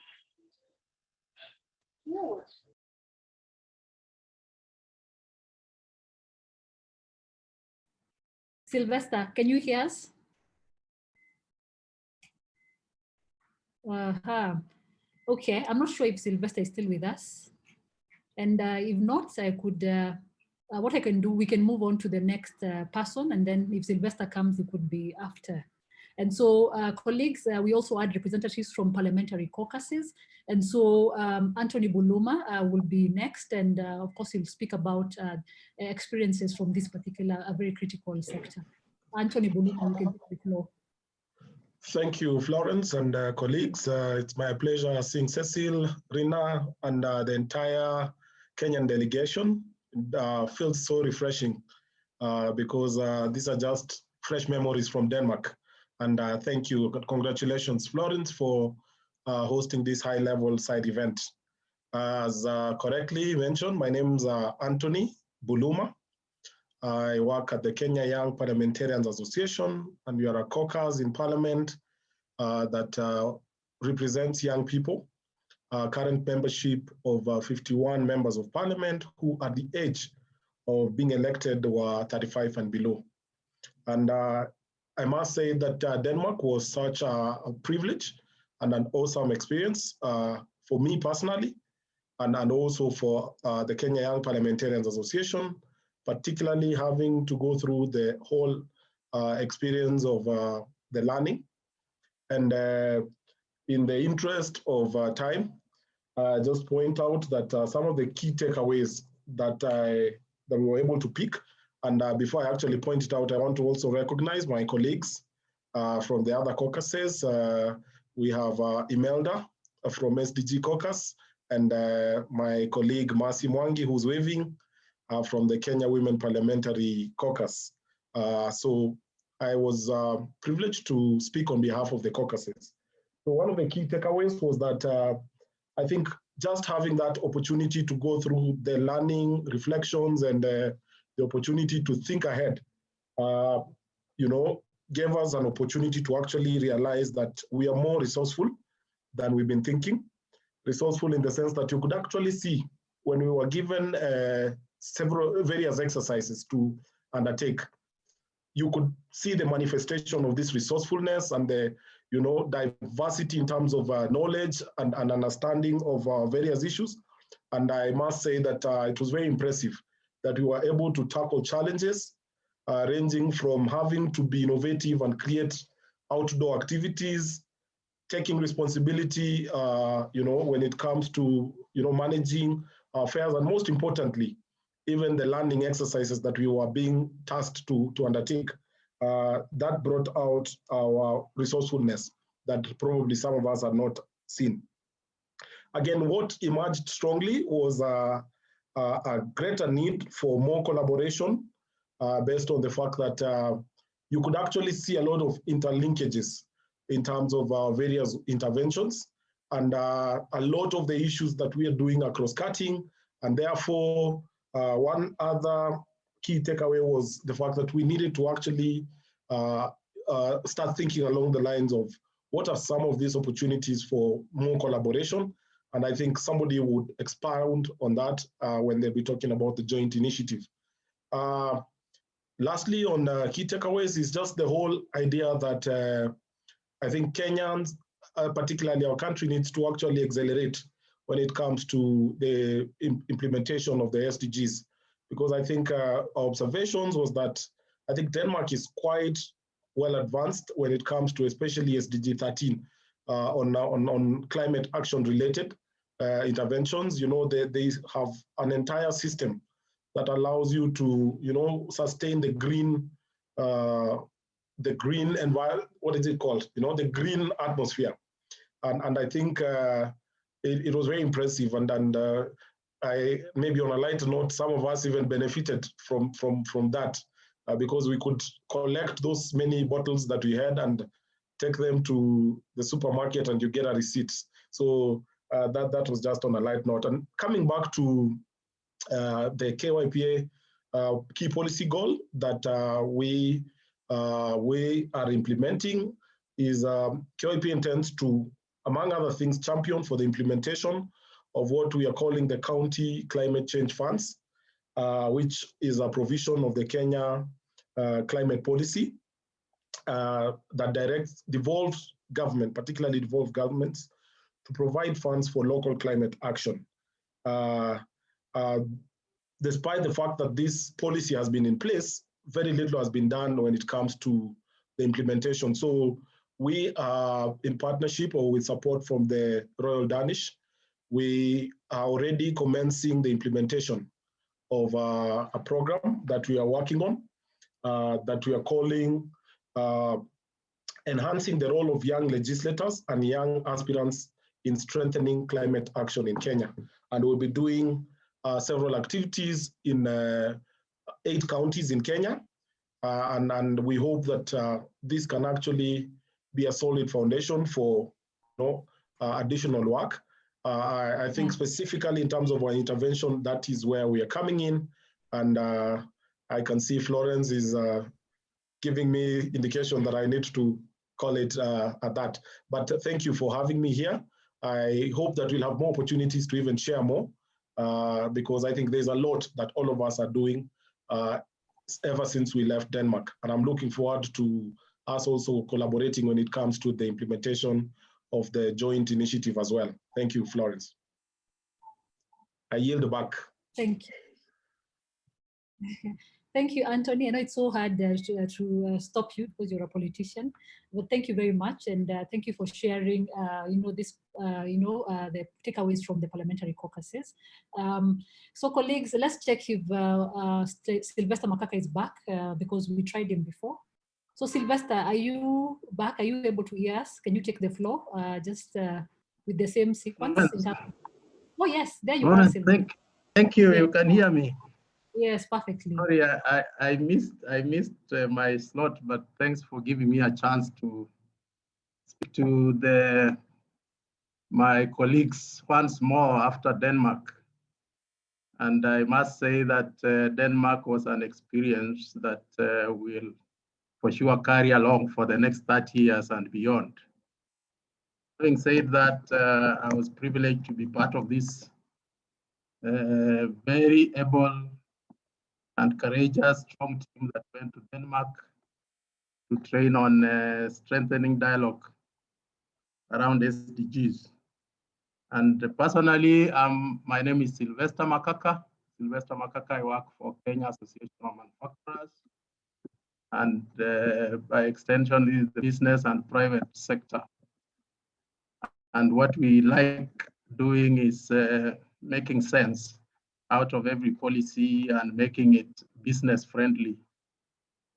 No. Sylvester, can you hear us? Okay, I'm not sure if Sylvester is still with us. And if not, I could, what I can do, we can move on to the next person, and then if Sylvester comes, it could be after. And so, colleagues, we also had representatives from parliamentary caucuses. And so Anthony Buluma will be next. And of course, he'll speak about experiences from this particular, very critical sector. Anthony Buluma, you can take the floor. Thank you, Florence and colleagues. It's my pleasure seeing Cecil, Rina, and the entire Kenyan delegation. It feels so refreshing because these are just fresh memories from Denmark. And thank you. Congratulations, Florence, for hosting this high-level side event. As correctly mentioned, my name is Anthony Buluma. I work at the Kenya Young Parliamentarians Association, and we are a caucus in Parliament that represents young people. Current membership of 51 members of Parliament who at the age of being elected were 35 and below. And I must say that Denmark was such a privilege and an awesome experience for me personally, and also for the Kenya Young Parliamentarians Association, particularly having to go through the whole experience of the learning. And in the interest of time, just point out that some of the key takeaways that we were able to pick. And before I actually point it out, I want to also recognize my colleagues from the other caucuses. We have Imelda from SDG Caucus, and my colleague Mercy Mwangi, who's waving, from the Kenya Women Parliamentary Caucus. So I was privileged to speak on behalf of the caucuses. So one of the key takeaways was that I think just having that opportunity to go through the learning, reflections, and the opportunity to think ahead, gave us an opportunity to actually realize that we are more resourceful than we've been thinking. Resourceful in the sense that you could actually see when we were given various exercises to undertake, you could see the manifestation of this resourcefulness and the diversity in terms of knowledge and understanding of various issues. And I must say that it was very impressive that we were able to tackle challenges ranging from having to be innovative and create outdoor activities, taking responsibility, when it comes to, managing affairs, and most importantly, even the learning exercises that we were being tasked to undertake. That brought out our resourcefulness that probably some of us had not seen. Again, what emerged strongly was a greater need for more collaboration based on the fact that you could actually see a lot of interlinkages in terms of various interventions, and a lot of the issues that we are doing are cross-cutting, and therefore one other key takeaway was the fact that we needed to actually start thinking along the lines of what are some of these opportunities for more collaboration. And I think somebody would expound on that when they'll be talking about the joint initiative. Lastly, on key takeaways is just the whole idea that I think Kenyans, particularly our country, needs to actually accelerate when it comes to the implementation of the SDGs. Because I think our observations was that I think Denmark is quite well advanced when it comes to especially SDG 13 on climate action related interventions. They have an entire system that allows you to, sustain the green environment, what is it called? The green atmosphere. And I think it was very impressive. And I, maybe on a lighter note, some of us even benefited from that because we could collect those many bottles that we had and take them to the supermarket and you get a receipt. So that was just on a light note. And coming back to the KYPA key policy goal that we are implementing is KYPA intends to, among other things, champion for the implementation of what we are calling the County Climate Change Funds, which is a provision of the Kenya climate policy that directs devolved government, particularly devolved governments, to provide funds for local climate action. Despite the fact that this policy has been in place, very little has been done when it comes to the implementation. So we are in partnership or with support from the Royal Danish. We are already commencing the implementation of a program that we are working on, that we are calling Enhancing the Role of Young Legislators and Young Aspirants in Strengthening Climate Action in Kenya. And we'll be doing several activities in 8 counties in Kenya. And we hope that this can actually be a solid foundation for additional work. I think specifically in terms of our intervention, that is where we are coming in. And I can see Florence is giving me indication that I need to call it at that. But thank you for having me here. I hope that we'll have more opportunities to even share more because I think there's a lot that all of us are doing ever since we left Denmark. And I'm looking forward to us also collaborating when it comes to the implementation of the joint initiative as well. Thank you, Florence. I yield back. Thank you. Thank you, Anthony. I know it's so hard to stop you because you're a politician, but thank you very much. And thank you for sharing, the takeaways from the parliamentary caucuses. So colleagues, let's check if Sylvester Makaka is back because we tried him before. So Sylvester, are you back? Are you able to hear us? Can you take the floor just with the same sequence? Oh yes, there you are, Sylvester. Thank you, you can hear me. Yes, perfectly. Sorry, I missed my slot, but thanks for giving me a chance to speak to my colleagues once more after Denmark. And I must say that Denmark was an experience that will for sure carry along for the next 30 years and beyond. Having said that, I was privileged to be part of this very able and courageous, strong team that went to Denmark to train on strengthening dialogue around SDGs. And personally, my name is Sylvester Makaka. Sylvester Makaka, I work for Kenya Association of Manufacturers, and by extension, the business and private sector. And what we like doing is making sense out of every policy and making it business friendly.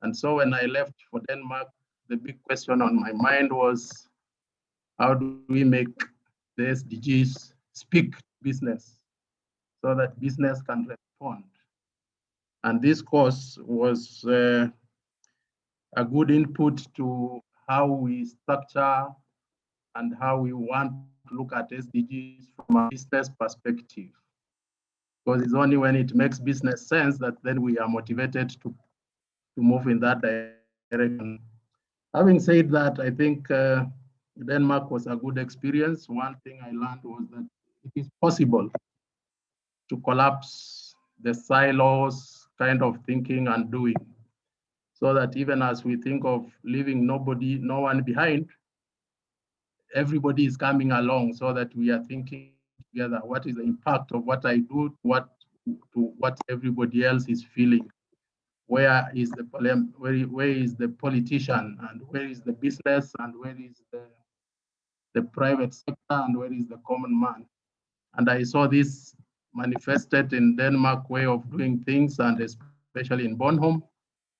And so when I left for Denmark, the big question on my mind was, how do we make the SDGs speak business so that business can respond? And this course was a good input to how we structure and how we want to look at SDGs from a business perspective. Because it's only when it makes business sense that then we are motivated to move in that direction. Having said that, I think Denmark was a good experience. One thing I learned was that it is possible to collapse the silos kind of thinking and doing, so that even as we think of leaving no one behind, everybody is coming along so that we are thinking together, what is the impact of what I do to what everybody else is feeling? Where is the politician, and where is the business, and where is the private sector, and where is the common man? And I saw this manifested in Denmark way of doing things, and especially in Bornholm,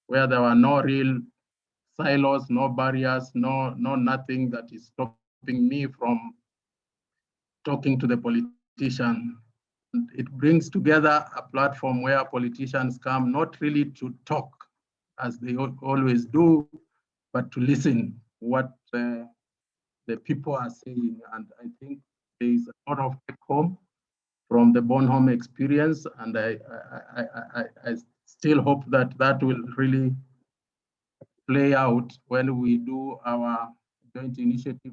where there were no real silos, no barriers, no nothing that is stopping me from talking to the politician. It brings together a platform where politicians come not really to talk as they always do, but to listen what the people are saying. And I think there is a lot of take home from the Bornholm experience, and I still hope that that will really play out when we do our joint initiative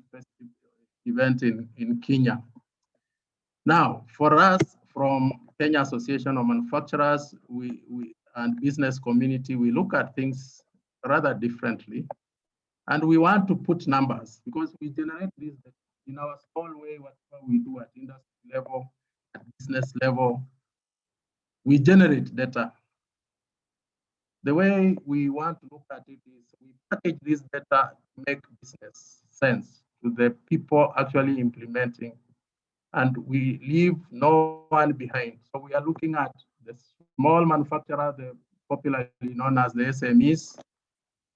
event in Kenya. Now, for us from Kenya Association of Manufacturers and business community, we look at things rather differently. And we want to put numbers because we generate this in our small way, whatever we do at industry level, at business level, we generate data. The way we want to look at it is we package this data to make business sense to the people actually implementing, and we leave no one behind. So we are looking at the small manufacturer, the popularly known as the SMEs,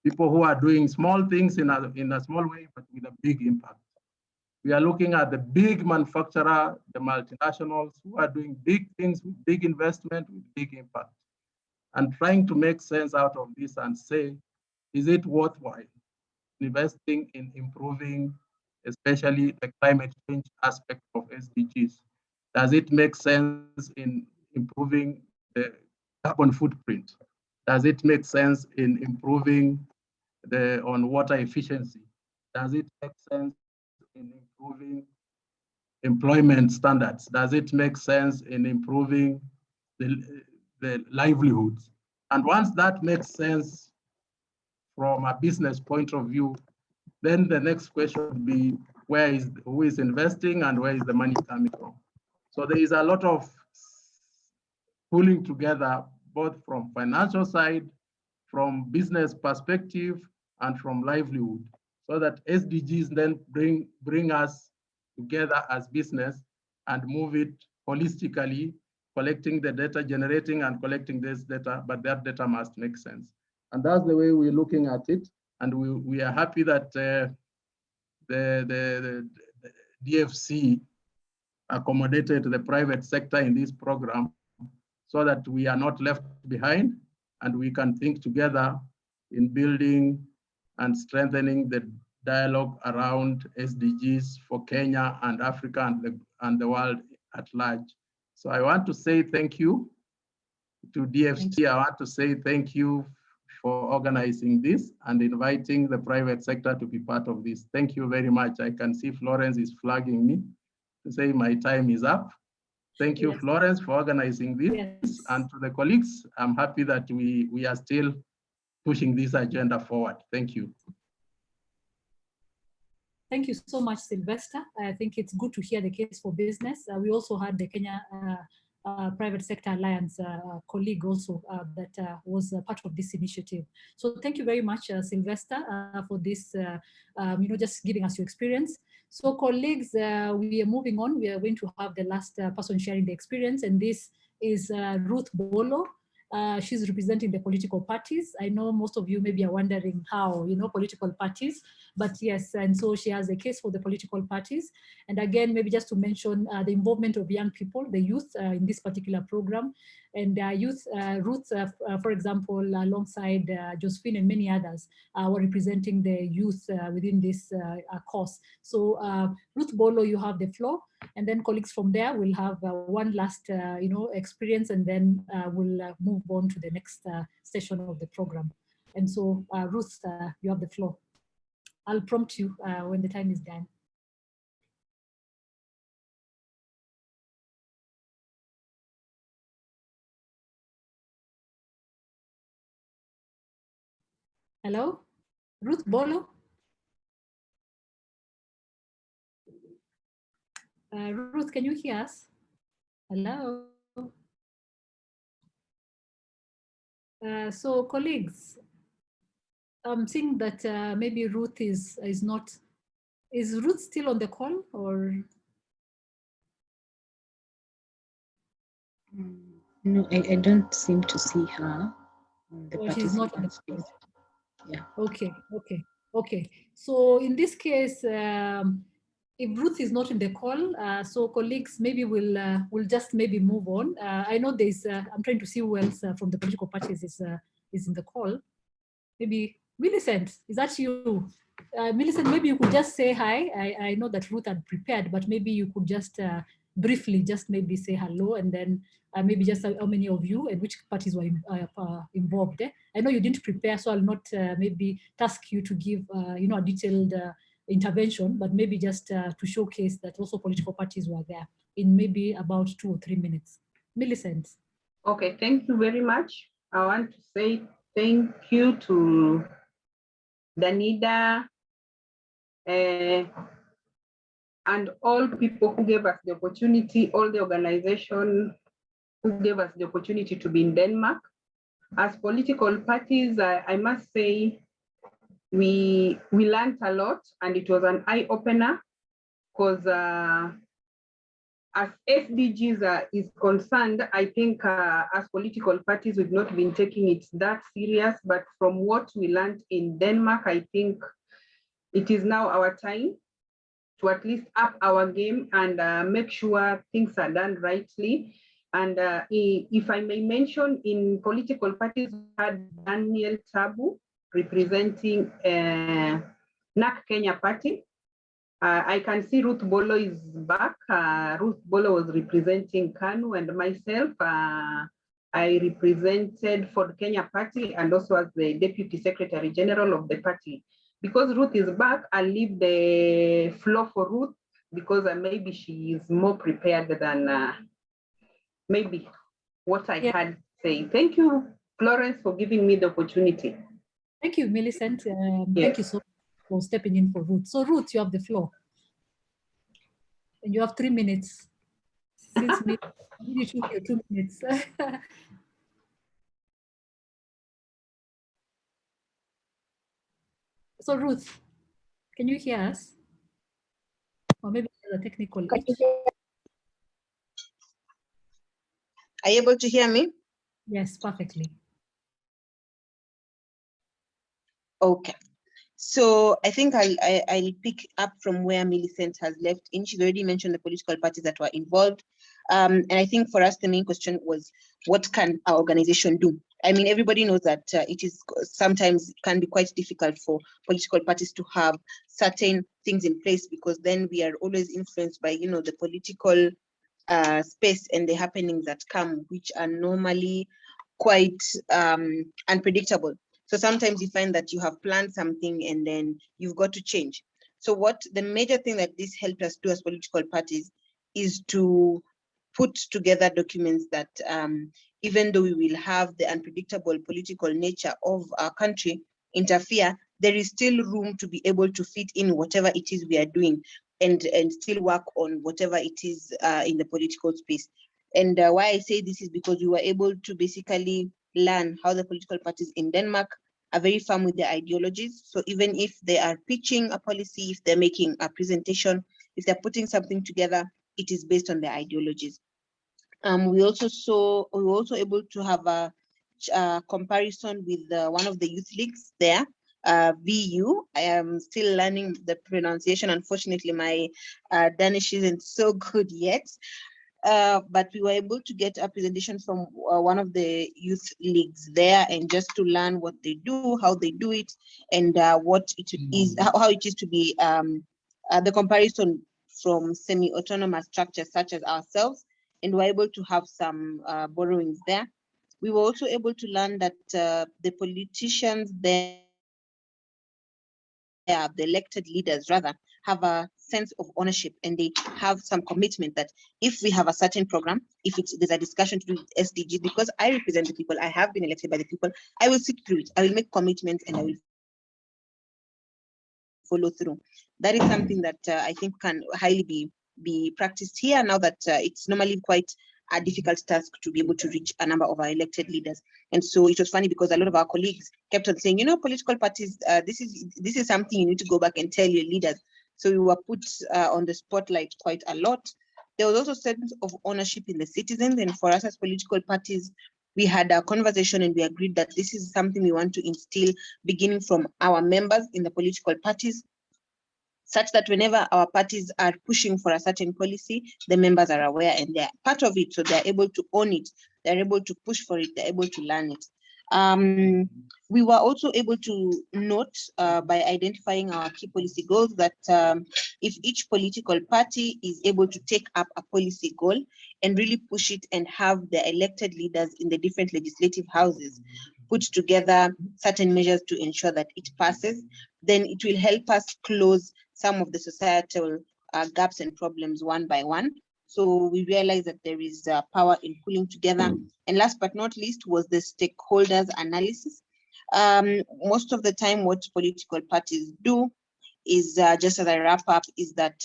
people who are doing small things in a small way, but with a big impact. We are looking at the big manufacturer, the multinationals who are doing big things with big investment, with big impact, and trying to make sense out of this and say, is it worthwhile investing in improving, especially the climate change aspect of SDGs? Does it make sense in improving the carbon footprint? Does it make sense in improving on water efficiency? Does it make sense in improving employment standards? Does it make sense in improving the livelihoods? And once that makes sense from a business point of view, then the next question would be, who is investing and where is the money coming from? So there is a lot of pulling together, both from financial side, from business perspective, and from livelihood, so that SDGs then bring us together as business and move it holistically, collecting the data, generating and collecting this data, but that data must make sense. And that's the way we're looking at it. And we are happy that the DFC accommodated the private sector in this program so that we are not left behind and we can think together in building and strengthening the dialogue around SDGs for Kenya and Africa and the world at large. So I want to say thank you to DFC. I want to say thank you for organizing this and inviting the private sector to be part of this. Thank you very much. I can see Florence is flagging me to say my time is up. Thank you, Florence, for organizing this. And to the colleagues, I'm happy that we are still pushing this agenda forward. Thank you. Thank you so much, Sylvester. I think it's good to hear the case for business. We also had the Kenya Private Sector Alliance colleague also that was part of this initiative. So thank you very much, Sylvester, for this, just giving us your experience. So colleagues, we are moving on. We are going to have the last person sharing the experience, and this is Ruth Bolo. She's representing the political parties. I know most of you maybe are wondering how, political parties, but yes, and so she has a case for the political parties. And again, maybe just to mention the involvement of young people, the youth in this particular program, and youth, Ruth, for example, alongside Josephine and many others, were representing the youth within this course. So Ruth Bolo, you have the floor. And then colleagues from there will have one last, experience, and then we'll move on to the next session of the program. And so, Ruth, you have the floor. I'll prompt you when the time is done. Hello, Ruth Bolo. Ruth, can you hear us? Hello. So colleagues, I'm seeing that maybe Ruth is not. Is Ruth still on the call or? No, I don't seem to see her. She's not on the call. Yeah. Okay. So in this case, if Ruth is not in the call, so colleagues, maybe we'll just maybe move on. I know there's. I'm trying to see who else from the political parties is in the call. Maybe Millicent, is that you? Millicent, maybe you could just say hi. I know that Ruth had prepared, but maybe you could just briefly just maybe say hello, and then maybe just how many of you and which parties were involved. I know you didn't prepare, so I'll not maybe task you to give a detailed intervention, but maybe just to showcase that also political parties were there in maybe about 2 or 3 minutes. Millicent. Okay, thank you very much. I want to say thank you to Danida and all people who gave us the opportunity, all the organization who gave us the opportunity to be in Denmark. As political parties, I must say, we learned a lot, and it was an eye-opener because as SDGs is concerned, I think as political parties, we've not been taking it that serious, but from what we learned in Denmark, I think it is now our time to at least up our game and make sure things are done rightly. And if I may mention, in political parties, we had Daniel Tabu representing NAC Kenya Party. I can see Ruth Bolo is back. Ruth Bolo was representing KANU, and myself, I represented for the Kenya Party and also as the Deputy Secretary General of the party. Because Ruth is back, I'll leave the floor for Ruth because maybe she is more prepared than maybe what I had say. Thank you, Florence, for giving me the opportunity. Thank you, Millicent. Thank you so much for stepping in for Ruth. So Ruth, you have the floor. And you have 3 minutes. Since you took your 2 minutes. So Ruth, can you hear us? Or maybe there's a technical glitch. Are you able to hear me? Yes, perfectly. Okay. So I think I'll pick up from where Millicent has left in. She's already mentioned the political parties that were involved. And I think for us, the main question was, what can our organization do? I mean, everybody knows that it is sometimes can be quite difficult for political parties to have certain things in place, because then we are always influenced by, you know, the political space and the happenings that come, which are normally quite unpredictable. So sometimes you find that you have planned something and then you've got to change. So what the major thing that this helped us do as political parties is to put together documents that even though we will have the unpredictable political nature of our country interfere, there is still room to be able to fit in whatever it is we are doing and still work on whatever it is in the political space. And why I say this is because we were able to basically learn how the political parties in Denmark are very firm with their ideologies. So even if they are pitching a policy, if they're making a presentation, if they're putting something together, it is based on their ideologies. We were also able to have a comparison with one of the youth leagues there, VU. I am still learning the pronunciation. Unfortunately, my Danish isn't so good yet. But we were able to get a presentation from one of the youth leagues there, and just to learn what they do, how they do it, and what it is, how it is to be the comparison from semi-autonomous structures such as ourselves, and we're able to have some borrowings there. We were also able to learn that the politicians there, the elected leaders rather, have a sense of ownership, and they have some commitment that if we have a certain program, if there's a discussion to do with SDGs, because I represent the people, I have been elected by the people, I will sit through it, I will make commitments, and I will follow through. That is something that I think can highly be practiced here, now that it's normally quite a difficult task to be able to reach a number of our elected leaders. And so it was funny because a lot of our colleagues kept on saying, you know, political parties, this is something you need to go back and tell your leaders. So we were put on the spotlight quite a lot. There was also a sense of ownership in the citizens, and for us as political parties, we had a conversation and we agreed that this is something we want to instill beginning from our members in the political parties, such that whenever our parties are pushing for a certain policy, the members are aware and they're part of it, so they're able to own it, they're able to push for it, they're able to learn it. We were also able to note by identifying our key policy goals that if each political party is able to take up a policy goal and really push it and have the elected leaders in the different legislative houses put together certain measures to ensure that it passes, then it will help us close some of the societal gaps and problems one by one. So we realized that there is power in pulling together. And last but not least was the stakeholders analysis. Most of the time what political parties do is, just as I wrap up, is that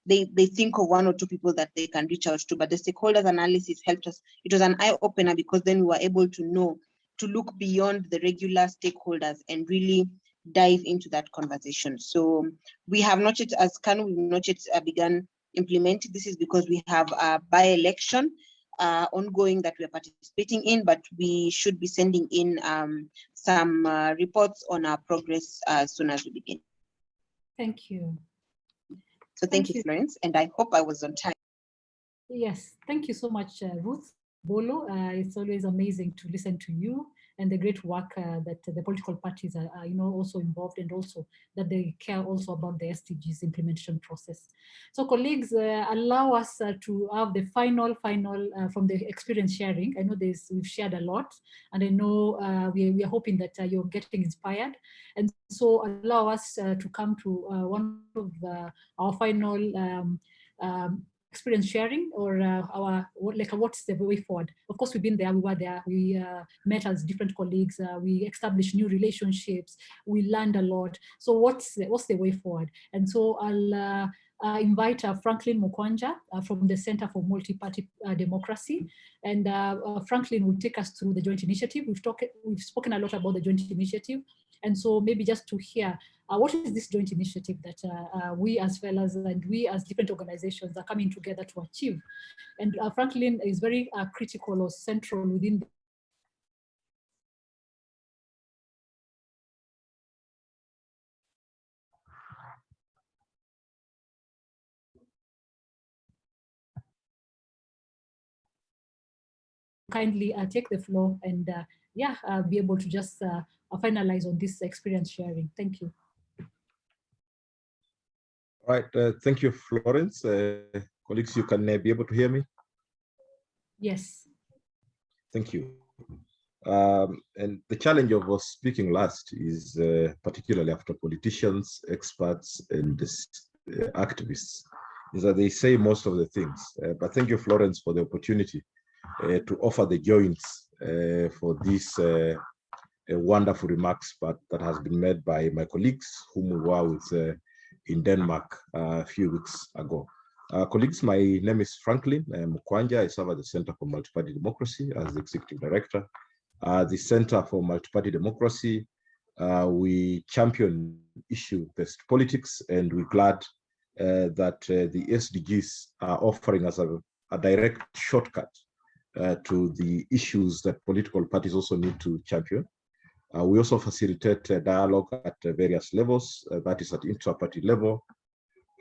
they think of one or two people that they can reach out to, but the stakeholders analysis helped us. It was an eye-opener because then we were able to know, to look beyond the regular stakeholders and really dive into that conversation. So we have not yet, as Kanu, we've not yet begun implementing. This is because we have a by-election ongoing that we are participating in, but we should be sending in some reports on our progress as soon as we begin. Thank you. So thank you, Florence, and I hope I was on time. Yes, thank you so much, Ruth Bolo. It's always amazing to listen to you and the great work that the political parties are also involved, and also that they care also about the SDGs implementation process. So colleagues, allow us to have the final from the experience sharing. I know we've shared a lot, and I know we are hoping that you're getting inspired. And so allow us to come to one of our final experience sharing, or what's the way forward. Of course, we've been there, we were there, we met as different colleagues, we established new relationships, we learned a lot. So what's the way forward? And so I'll invite Franklin Mukwanja from the Center for Multi-Party Democracy. And Franklin will take us through the joint initiative. We've spoken a lot about the joint initiative. And so maybe just to hear, what is this joint initiative that we as fellows and we as different organizations are coming together to achieve? And Franklin is very critical or central within kindly take the floor and be able to just finalize on this experience sharing. Thank you. All right, thank you, Florence. Colleagues, you can be able to hear me? Yes. Thank you. And the challenge of us speaking last is particularly after politicians, experts, and activists, is that they say most of the things. But thank you, Florence, for the opportunity to offer the joints for this wonderful remarks that has been made by my colleagues whom we were with in Denmark a few weeks ago. Colleagues, my name is Franklin Mukwanja. I serve at the Center for Multi-Party Democracy as the Executive Director. The Center for Multi-Party Democracy, we champion issue-based politics, and we're glad that the SDGs are offering us a direct shortcut to the issues that political parties also need to champion. We also facilitate dialogue at various levels, that is at intra-party level,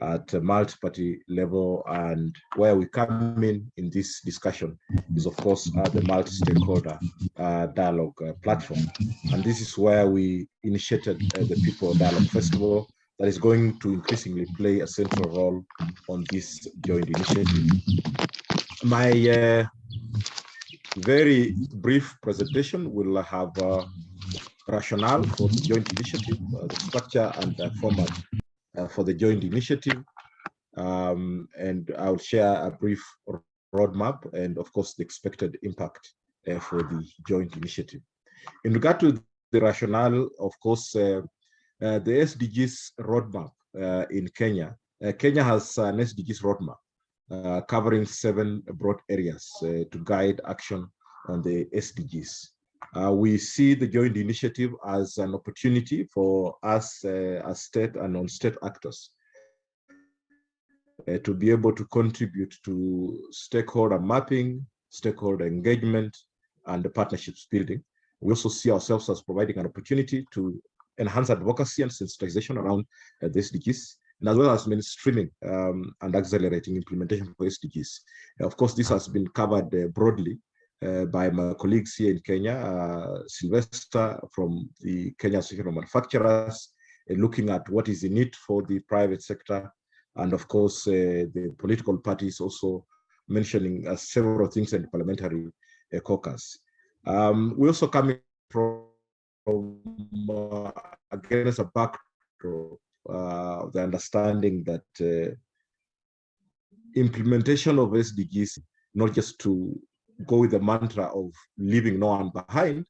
at multi-party level, and where we come in this discussion is, of course, the multi-stakeholder dialogue platform. And this is where we initiated the People Dialogue Festival that is going to increasingly play a central role on this joint initiative. My very brief presentation will have rationale for the joint initiative, the structure and the format for the joint initiative, and I'll share a brief roadmap and, of course, the expected impact for the joint initiative. In regard to the rationale, of course, the SDGs roadmap in Kenya. Kenya has an SDGs roadmap covering 7 broad areas to guide action on the SDGs. We see the joint initiative as an opportunity for us as state and non-state actors to be able to contribute to stakeholder mapping, stakeholder engagement, and the partnerships building. We also see ourselves as providing an opportunity to enhance advocacy and sensitization around the SDGs, and as well as mainstreaming and accelerating implementation for SDGs. Of course, this has been covered broadly by my colleagues here in Kenya, Sylvester from the Kenya Association of Manufacturers, looking at what is the need for the private sector, and of course, the political parties also mentioning several things in the parliamentary caucus. We also coming from against a backdrop, the understanding that implementation of SDGs, not just to go with the mantra of leaving no one behind,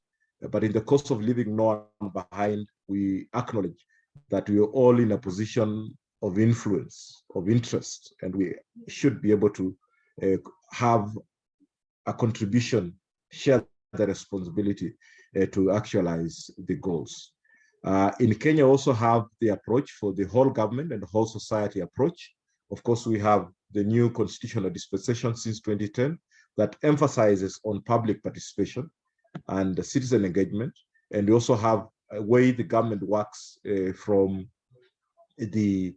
but in the course of leaving no one behind, we acknowledge that we are all in a position of influence, of interest, and we should be able to have a contribution, share the responsibility to actualize the goals. In Kenya, also have the approach for the whole government and the whole society approach. Of course, we have the new constitutional dispensation since 2010 that emphasizes on public participation and citizen engagement. And we also have a way the government works from the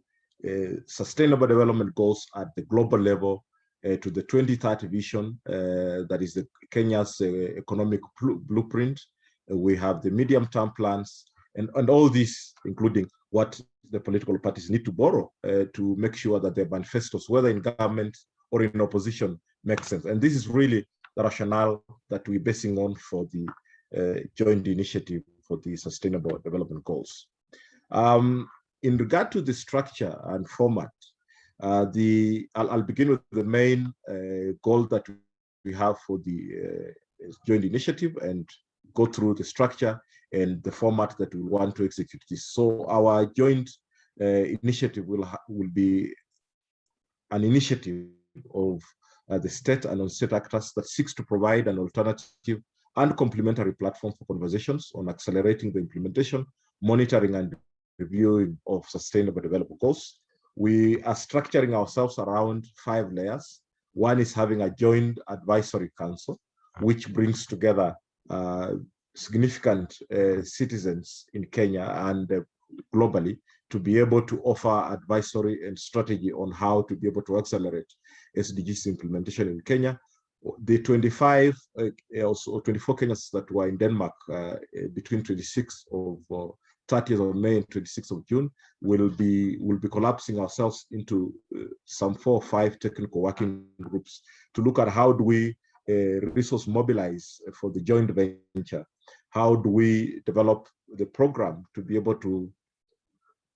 sustainable development goals at the global level to the 2030 vision, that is the Kenya's economic blueprint. We have the medium-term plans, and all this, including what the political parties need to borrow to make sure that their manifestos, whether in government or in opposition, make sense. And this is really the rationale that we're basing on for the joint initiative for the Sustainable Development Goals. In regard to the structure and format, I'll begin with the main goal that we have for the joint initiative and go through the structure and the format that we want to execute this. So our joint initiative will be an initiative of the state and non-state actors that seeks to provide an alternative and complementary platform for conversations on accelerating the implementation, monitoring, and reviewing of sustainable development goals. We are structuring ourselves around 5 layers. One is having a joint advisory council, which brings together significant citizens in Kenya and globally to be able to offer advisory and strategy on how to be able to accelerate SDGs implementation in Kenya. the 25 or 24 Kenyans that were in Denmark between 26th of 30th of May and 26th of June will be collapsing ourselves into some 4 or 5 technical working groups to look at how do we resource mobilize for the joint venture. How do we develop the program to be able to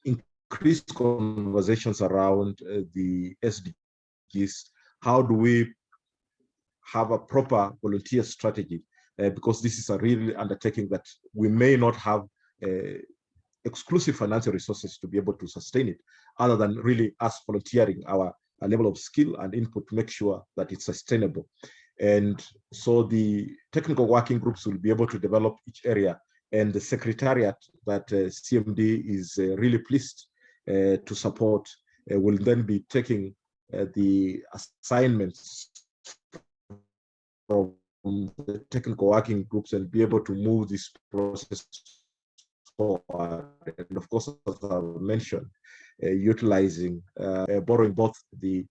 increase conversations around the SDGs? How do we have a proper volunteer strategy? Because this is a real undertaking that we may not have exclusive financial resources to be able to sustain it, other than really us volunteering our level of skill and input to make sure that it's sustainable. And so the technical working groups will be able to develop each area, and the secretariat that CMD is really pleased to support will then be taking the assignments from the technical working groups and be able to move this process forward. And of course, as I mentioned, utilizing, borrowing both the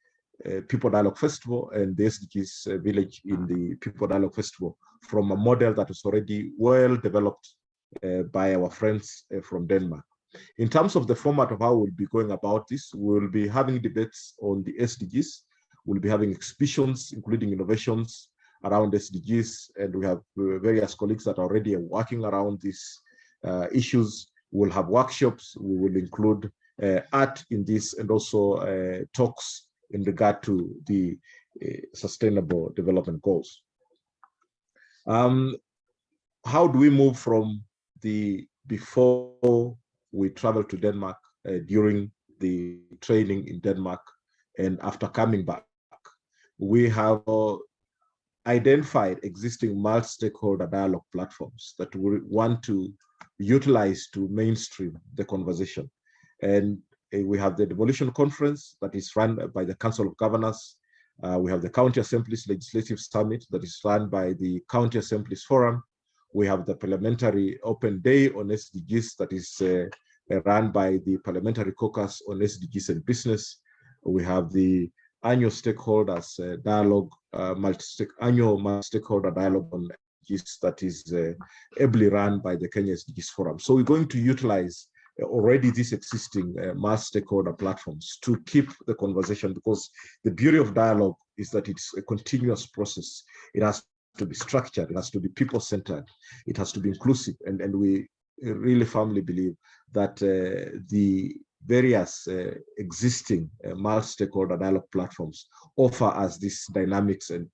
People Dialogue Festival and the SDGs Village in the People Dialogue Festival from a model that is already well developed by our friends from Denmark. In terms of the format of how we'll be going about this, we'll be having debates on the SDGs. We'll be having exhibitions, including innovations around SDGs, and we have various colleagues that are already working around these issues. We'll have workshops. We will include art in this, and also talks in regard to the sustainable development goals. How do we move from the before we travel to Denmark, during the training in Denmark, and after coming back? We have identified existing multi-stakeholder dialogue platforms that we want to utilize to mainstream the conversation. And we have the Devolution Conference that is run by the Council of Governors. We have the County Assemblies Legislative Summit that is run by the County Assemblies Forum. We have the Parliamentary Open Day on SDGs that is run by the Parliamentary Caucus on SDGs and Business. We have the annual stakeholders dialogue, annual multi-stakeholder dialogue on SDGs that is ably run by the Kenya SDGs Forum. So we're going to utilize already these existing multi-stakeholder platforms to keep the conversation, because the beauty of dialogue is that it's a continuous process. It has to be structured, it has to be people-centered, it has to be inclusive, and we really firmly believe that the various existing multi-stakeholder dialogue platforms offer us these dynamics and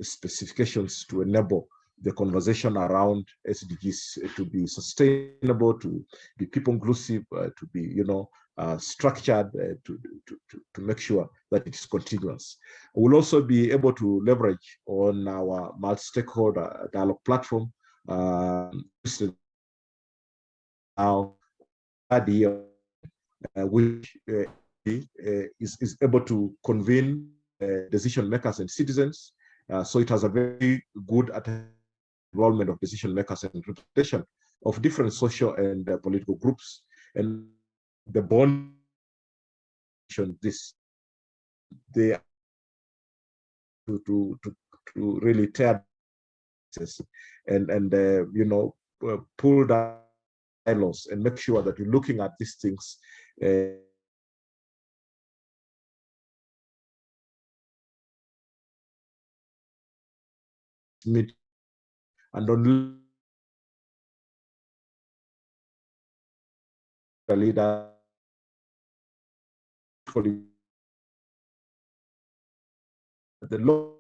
specifications to enable the conversation around SDGs to be sustainable, to be people inclusive, to be, structured, to make sure that it is continuous. We'll also be able to leverage on our multi-stakeholder dialogue platform, now which is able to convene decision makers and citizens. So it has a very good involvement of decision makers and representation of different social and political groups. And the bond, this, they to really tear and pull down silos and make sure that you're looking at these things and on the leader for the law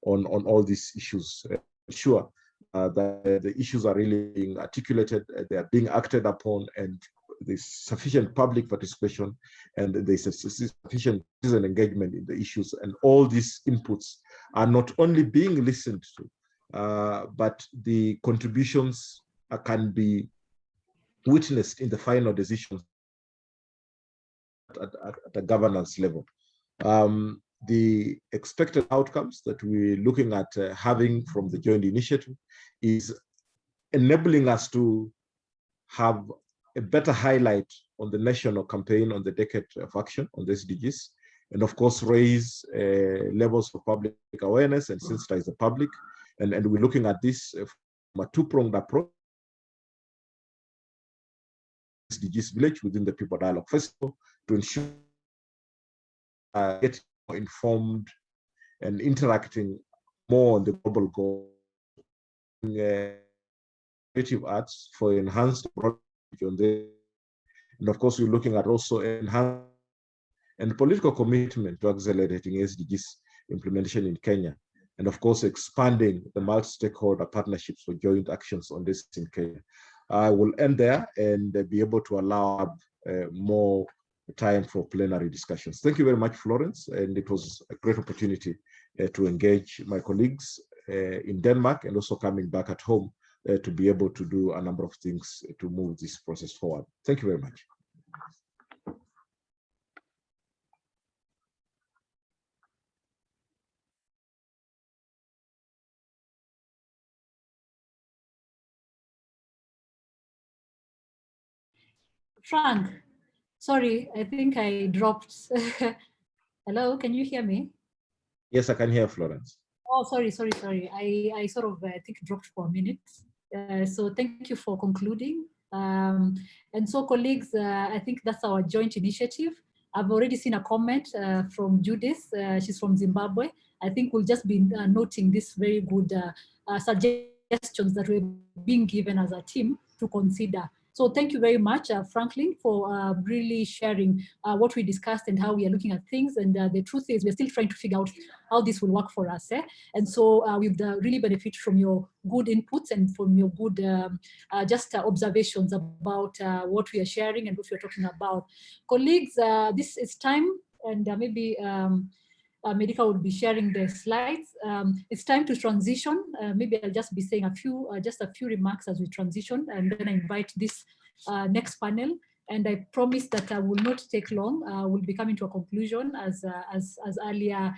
on all these issues. Sure that the issues are really being articulated, they are being acted upon, and there's sufficient public participation, and there's sufficient citizen engagement in the issues, and all these inputs are not only being listened to, but the contributions can be witnessed in the final decisions at the governance level. The expected outcomes that we're looking at having from the joint initiative is enabling us to have a better highlight on the national campaign on the decade of action on the SDGs, and of course raise levels of public awareness and sensitize the public. And we're looking at this from a two-pronged approach. SDGs Village within the People Dialogue Festival to ensure getting more informed and interacting more on the global goal. Creative arts for enhanced knowledge on this. And of course, we're looking at also enhanced and political commitment to accelerating SDGs implementation in Kenya. And of course, expanding the multi-stakeholder partnerships for joint actions on this in Kenya. I will end there and be able to allow more time for plenary discussions. Thank you very much, Florence. And it was a great opportunity to engage my colleagues in Denmark and also coming back at home to be able to do a number of things to move this process forward. Thank you very much. Frank, sorry, I think I dropped. Hello, can you hear me? Yes, I can hear Florence. Oh, sorry. I sort of, I think, dropped for a minute. So thank you for concluding. And so colleagues, I think that's our joint initiative. I've already seen a comment from Judith. She's from Zimbabwe. I think we'll just be noting this very good suggestions that we're being given as a team to consider. So thank you very much, Franklin, for really sharing what we discussed and how we are looking at things. And the truth is we're still trying to figure out how this will work for us. And so we've really benefited from your good inputs and from your good observations about what we are sharing and what we're talking about. Colleagues, this is time, and maybe Medica will be sharing the slides. It's time to transition. Maybe I'll just be saying just a few remarks as we transition, and then I invite this next panel. And I promise that I will not take long. We'll be coming to a conclusion as earlier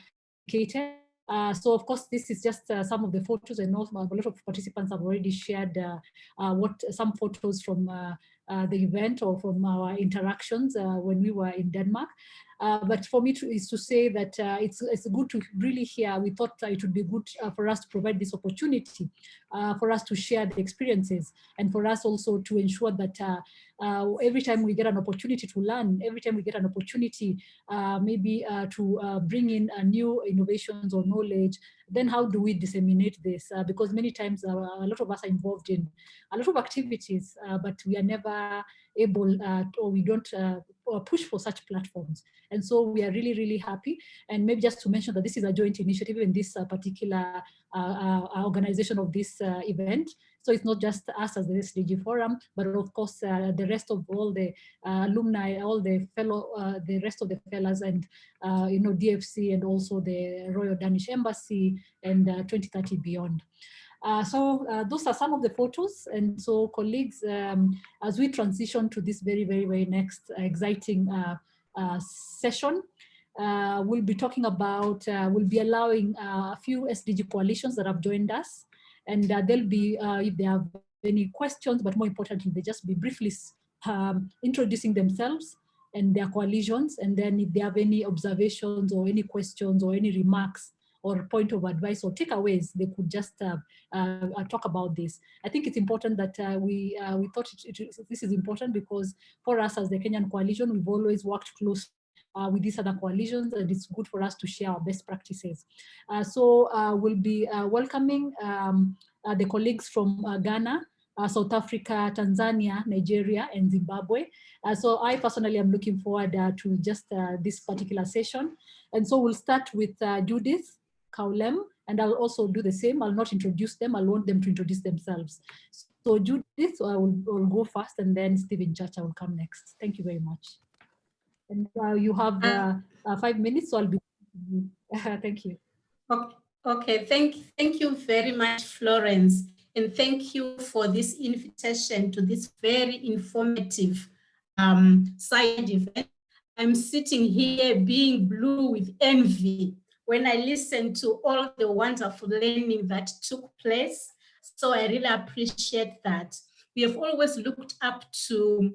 indicated. So of course, this is just some of the photos. I know a lot of participants have already shared some photos from the event or from our interactions when we were in Denmark. But for me is to say that it's good to really hear. We thought it would be good for us to provide this opportunity for us to share the experiences, and for us also to ensure that every time we get an opportunity to learn, every time we get an opportunity maybe to bring in new innovations or knowledge, then how do we disseminate this? Because many times a lot of us are involved in a lot of activities, but we are never able or we don't push for such platforms. And so we are really, really happy. And maybe just to mention that this is a joint initiative in this particular organization of this event. So it's not just us as the SDG Forum, but of course the rest of all the alumni, all the rest of the fellows, and DFC, and also the Royal Danish Embassy, and 2030 beyond. So those are some of the photos. And so colleagues, as we transition to this very, very, very next exciting session, we'll be talking about, we'll be allowing a few SDG coalitions that have joined us. And they'll be, if they have any questions, but more importantly, they just be briefly introducing themselves and their coalitions. And then if they have any observations or any questions or any remarks or point of advice or takeaways, they could just talk about this. I think it's important that we thought this is important because for us as the Kenyan coalition, we've always worked close with these other coalitions, and it's good for us to share our best practices. So we'll be welcoming the colleagues from Ghana, South Africa, Tanzania, Nigeria, and Zimbabwe. So I personally am looking forward to just this particular session. And so we'll start with Judith Kaulem, and I'll also do the same. I'll not introduce them, I'll want them to introduce themselves. So Judith will go first, and then Stephen Chacha will come next. Thank you very much. And you have 5 minutes, so I'll be, thank you. Okay, thank you very much, Florence. And thank you for this invitation to this very informative side event. I'm sitting here being blue with envy when I listen to all the wonderful learning that took place. So I really appreciate that. We have always looked up to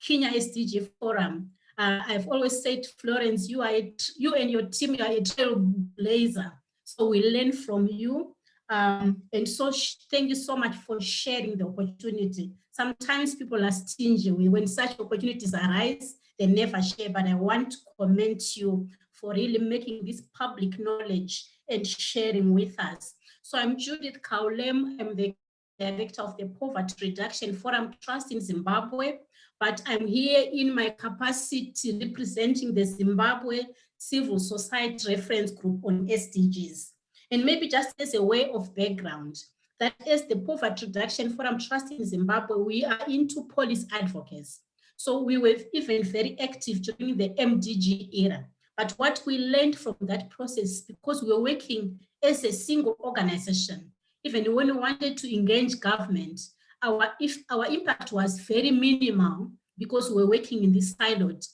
Kenya SDG Forum I've always said, Florence, you and your team are a trailblazer. So we learn from you. And so thank you so much for sharing the opportunity. Sometimes people are stingy. When such opportunities arise, they never share, but I want to commend you for really making this public knowledge and sharing with us. So I'm Judith Kaulem. I'm the director of the Poverty Reduction Forum Trust in Zimbabwe, but I'm here in my capacity representing the Zimbabwe Civil Society Reference Group on SDGs. And maybe just as a way of background, that as the Poverty Reduction Forum Trust in Zimbabwe, we are into policy advocacy. So we were even very active during the MDG era. But what we learned from that process, because we were working as a single organization, even when we wanted to engage government, our impact was very minimal because we were working in this siloed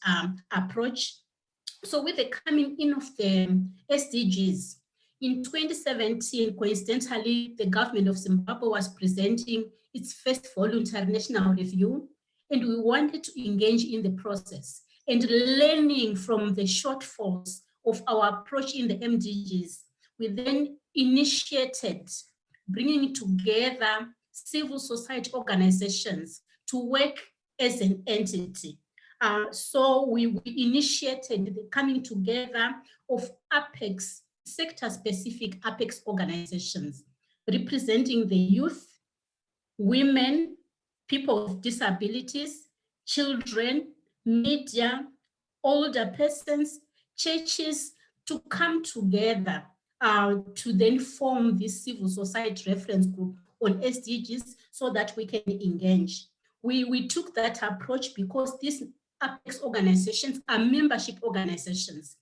approach. So with the coming in of the SDGs, in 2017, coincidentally, the government of Zimbabwe was presenting its first voluntary national review, and we wanted to engage in the process and learning from the shortfalls of our approach in the MDGs. We then initiated bringing together civil society organizations to work as an entity. So we initiated the coming together of APEX, sector-specific APEX organizations, representing the youth, women, people with disabilities, children, media, older persons, churches, to come together to then form this civil society reference group on SDGs so that we can engage. We took that approach because these APEX organizations are membership organizations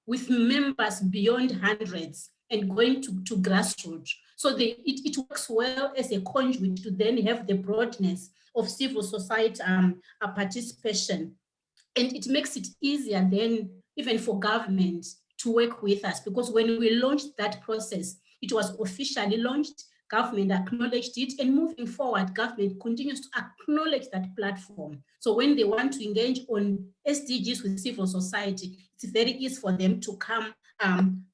with members beyond hundreds and going to grassroots. So it works well as a conduit to then have the broadness of civil society participation. And it makes it easier then even for government to work with us, because when we launched that process, it was officially launched, government acknowledged it, and moving forward, government continues to acknowledge that platform. So when they want to engage on SDGs with civil society, it's very easy for them to come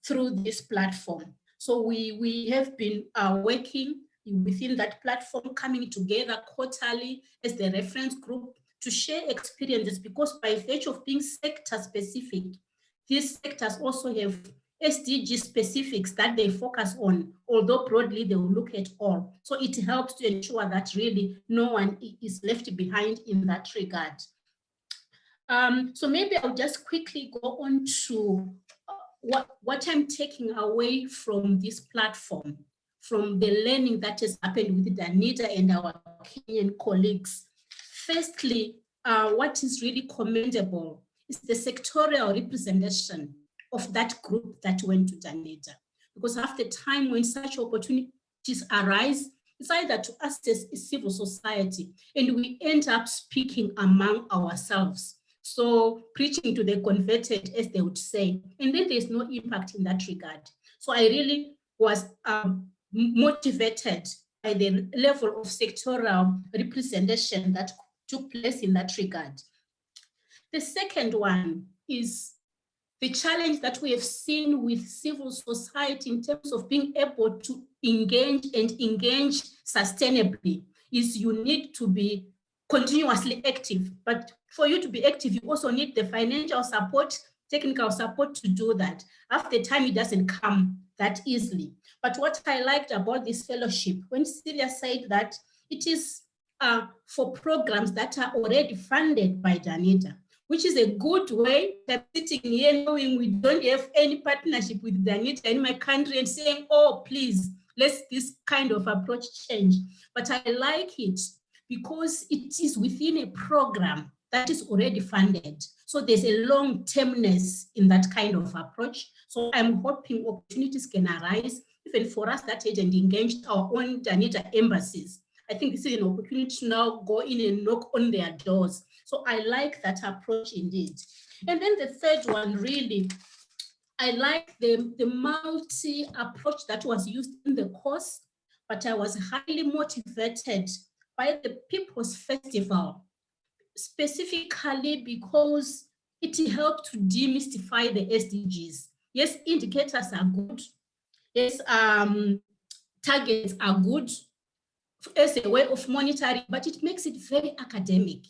through this platform. So we have been working within that platform, coming together quarterly as the reference group to share experiences, because by virtue of being sector specific, these sectors also have SDG specifics that they focus on, although broadly they will look at all. So it helps to ensure that really no one is left behind in that regard. So maybe I'll just quickly go on to what I'm taking away from this platform, from the learning that has happened with Danida and our Kenyan colleagues. Firstly, what is really commendable is the sectorial representation of that group that went to Danida. Because after time when such opportunities arise, it's either to us as a civil society, and we end up speaking among ourselves. So preaching to the converted, as they would say, and then there's no impact in that regard. So I really was motivated by the level of sectoral representation that took place in that regard. The second one is the challenge that we have seen with civil society in terms of being able to engage and engage sustainably is you need to be continuously active. But for you to be active, you also need the financial support, technical support to do that. After time, it doesn't come that easily. But what I liked about this fellowship, when Celia said that it is for programs that are already funded by Danida, which is a good way that sitting here knowing we don't have any partnership with Danida in my country and saying, oh, please, let's this kind of approach change. But I like it because it is within a program that is already funded. So there's a long-termness in that kind of approach. So I'm hoping opportunities can arise, even for us that age, and engage our own Danida embassies. I think this is an opportunity to now go in and knock on their doors. So I like that approach indeed. And then the third one, really, I like the multi approach that was used in the course, but I was highly motivated by the People's Festival, specifically because it helped to demystify the SDGs. Yes, indicators are good. Yes, targets are good as a way of monitoring, but it makes it very academic.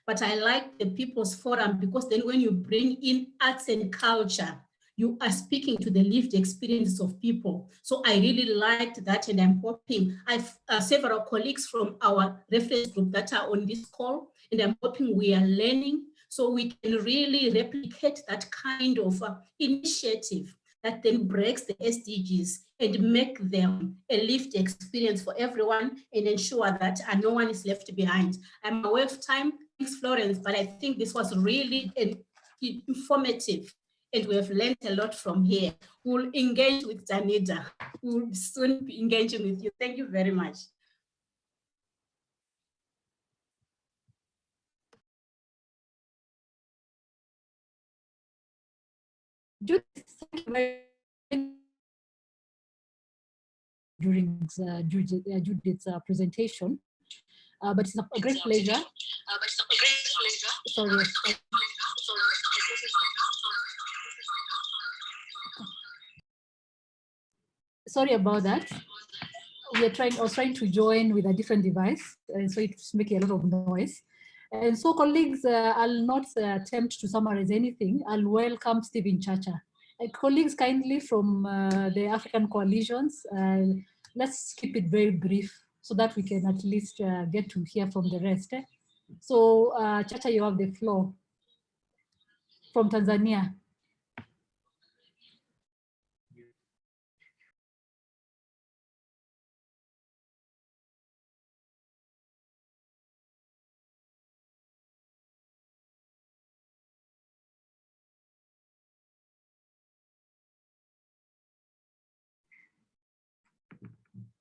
But I like the People's Forum because then when you bring in arts and culture, you are speaking to the lived experiences of people. So I really liked that, and I'm hoping I've several colleagues from our reference group that are on this call, and I'm hoping we are learning so we can really replicate that kind of initiative that then breaks the SDGs and make them a lived experience for everyone and ensure that no one is left behind. I'm aware of time. Thanks, Florence, but I think this was really informative and we have learned a lot from here. We'll engage with Danida. We'll soon be engaging with you. Thank you very much. Judith, thank you very during Judith's presentation, but it's a great pleasure. Sorry. Sorry about that. I was trying to join with a different device, and so it's making a lot of noise. And so, colleagues, I'll not attempt to summarize anything. I'll welcome Stephen Chacha. Colleagues, kindly from the African coalitions, let's keep it very brief so that we can at least get to hear from the rest. So, Chacha, you have the floor from Tanzania.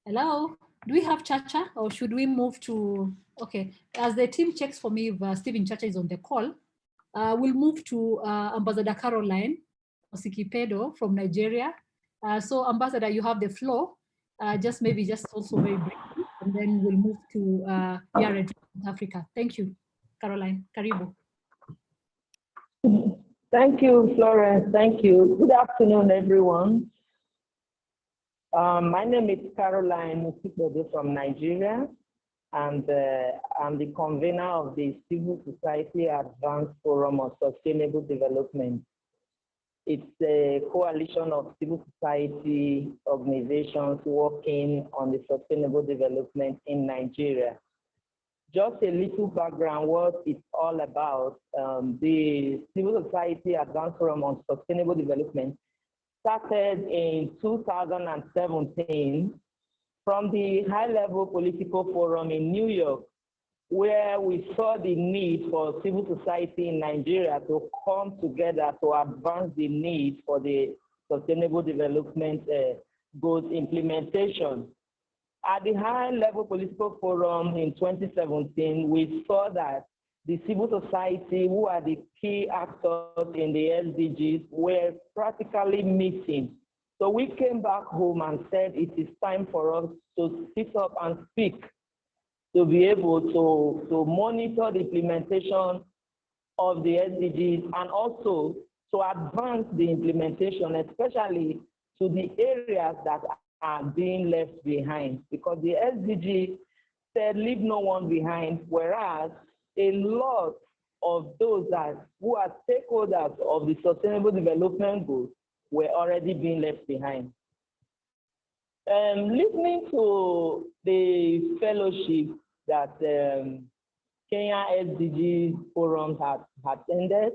Hello, do we have Chacha or should we move to, okay, as the team checks for me if Stephen Chacha is on the call, we'll move to Ambassador Caroline Osikipedo from Nigeria. So Ambassador, you have the floor, just also very briefly, and then we'll move to South Africa. Thank you, Caroline, Karibu. Thank you, Florence, thank you. Good afternoon, everyone. My name is Caroline Osikipedo from Nigeria, and I'm the convener of the Civil Society Advanced Forum on Sustainable Development. It's a coalition of civil society organizations working on the sustainable development in Nigeria. Just a little background, what it's all about. The Civil Society Advanced Forum on Sustainable Development started in 2017 from the high-level political forum in New York, where we saw the need for civil society in Nigeria to come together to advance the need for the sustainable development goals implementation. At the high-level political forum in 2017, we saw that the civil society, who are the key actors in the SDGs, were practically missing. So we came back home and said it is time for us to sit up and speak, to be able to monitor the implementation of the SDGs and also to advance the implementation, especially to the areas that are being left behind. Because the SDG said leave no one behind, whereas a lot of those who are stakeholders of the Sustainable Development Goals were already being left behind. Listening to the fellowship that Kenya SDGs Forum has attended,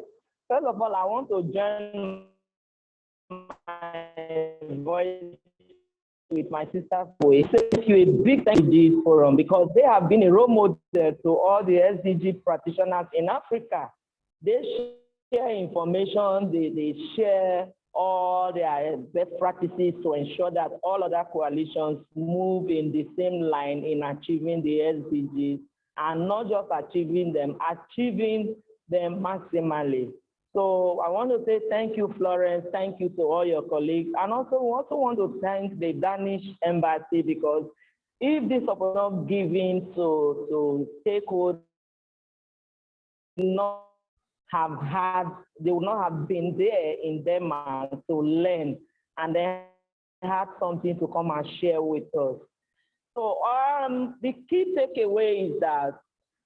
first of all, I want to join my voice with my sister for thank you a big thank you to this forum, because they have been a role model to all the SDG practitioners in Africa. They share information, they share all their best practices to ensure that all other coalitions move in the same line in achieving the SDGs, and not just achieving them maximally. So I want to say thank you, Florence, thank you to all your colleagues, and also want to thank the Danish Embassy, because if this opportunity given to stakeholders, not they would not have been there in Denmark to learn and then had something to come and share with us. So the key takeaway is that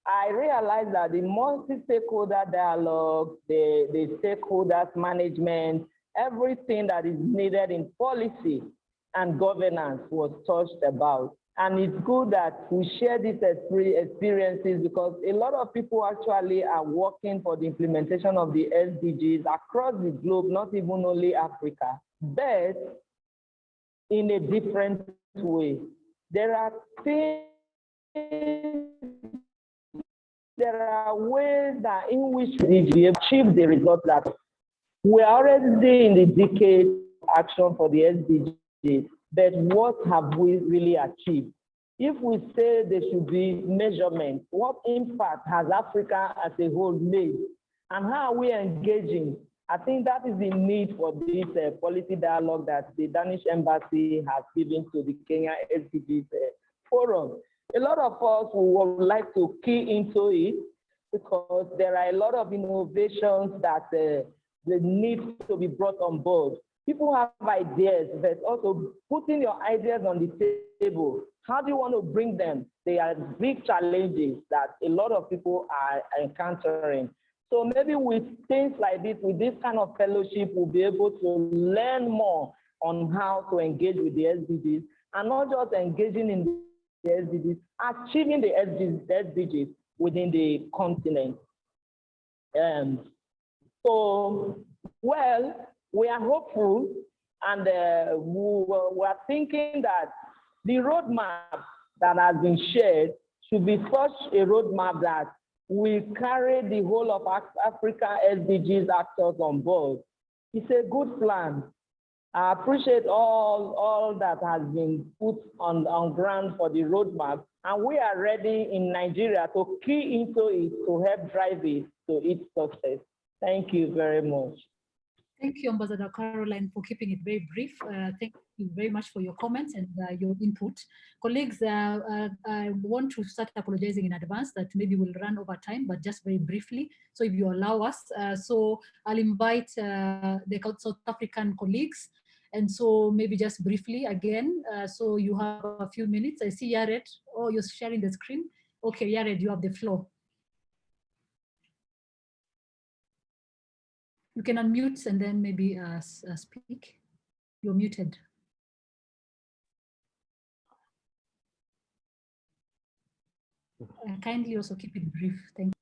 I realized that the multi-stakeholder dialogue, the stakeholders management, everything that is needed in policy and governance was touched about. And it's good that we share these experiences because a lot of people actually are working for the implementation of the SDGs across the globe, not even only Africa, but in a different way. There are ways that in which we achieve the result that we are already in the decade of action for the SDGs, but what have we really achieved? If we say there should be measurement, what impact has Africa as a whole made? And how are we engaging? I think that is the need for this policy dialogue that the Danish Embassy has given to the Kenya SDGs Forum. A lot of us would like to key into it because there are a lot of innovations that they need to be brought on board. People have ideas, but also putting your ideas on the table. How do you want to bring them? They are big challenges that a lot of people are encountering. So maybe with things like this, with this kind of fellowship, we'll be able to learn more on how to engage with the SDGs, and not just engaging in the SDGs, achieving the SDGs within the continent. So, well, we are hopeful, and we are thinking that the roadmap that has been shared should be such a roadmap that we carry the whole of Africa SDGs actors on board. It's a good plan. I appreciate all that has been put on ground for the roadmap, and we are ready in Nigeria to key into it to help drive it to its success. Thank you very much. Thank you, Ambassador Caroline, for keeping it very brief. Thank you very much for your comments and your input. Colleagues, I want to start apologizing in advance that maybe we'll run over time, but just very briefly. So if you allow us, so I'll invite the South African colleagues. And so maybe just briefly again, so you have a few minutes. I see Yared. Oh, you're sharing the screen. Okay, Yared, you have the floor. You can unmute and then maybe speak. You're muted. Kindly also keep it brief. Thank you.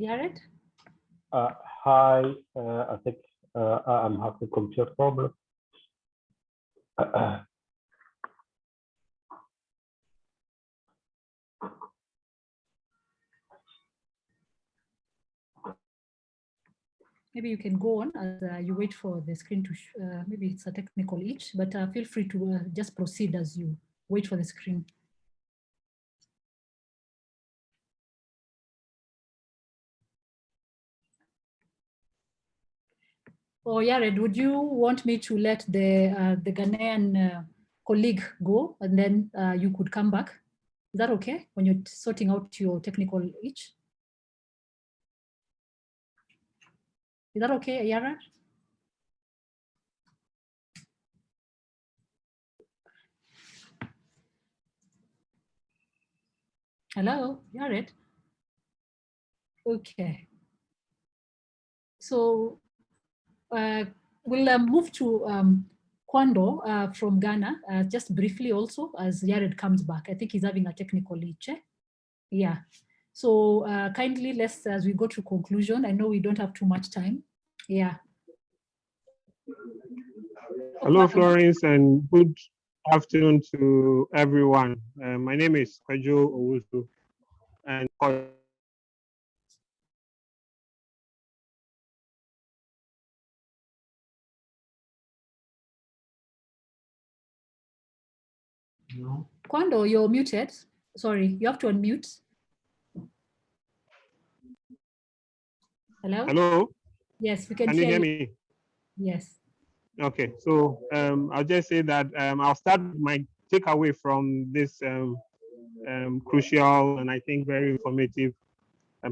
Yared? Hi, I think I'm having a computer problem. Maybe you can go on as you wait for the screen to, maybe it's a technical itch, but feel free to just proceed as you wait for the screen. Oh, Yared, would you want me to let the Ghanaian colleague go and then you could come back? Is that okay when you're sorting out your technical itch? Is that okay, Yared? Hello, Yared? Okay. So we'll move to Kwando from Ghana, just briefly also as Yared comes back. I think he's having a technical itch. Yeah. So kindly let's, as we go to conclusion, I know we don't have too much time. Yeah. Hello, Florence, and good afternoon to everyone. My name is Kwajo Owusu, and Kwando, you're muted. Sorry, you have to unmute. Hello? Hello? Yes, we can Can you hear hear you. me? Yes. Okay, so I'll just say that I'll start with my takeaway from this crucial and I think very informative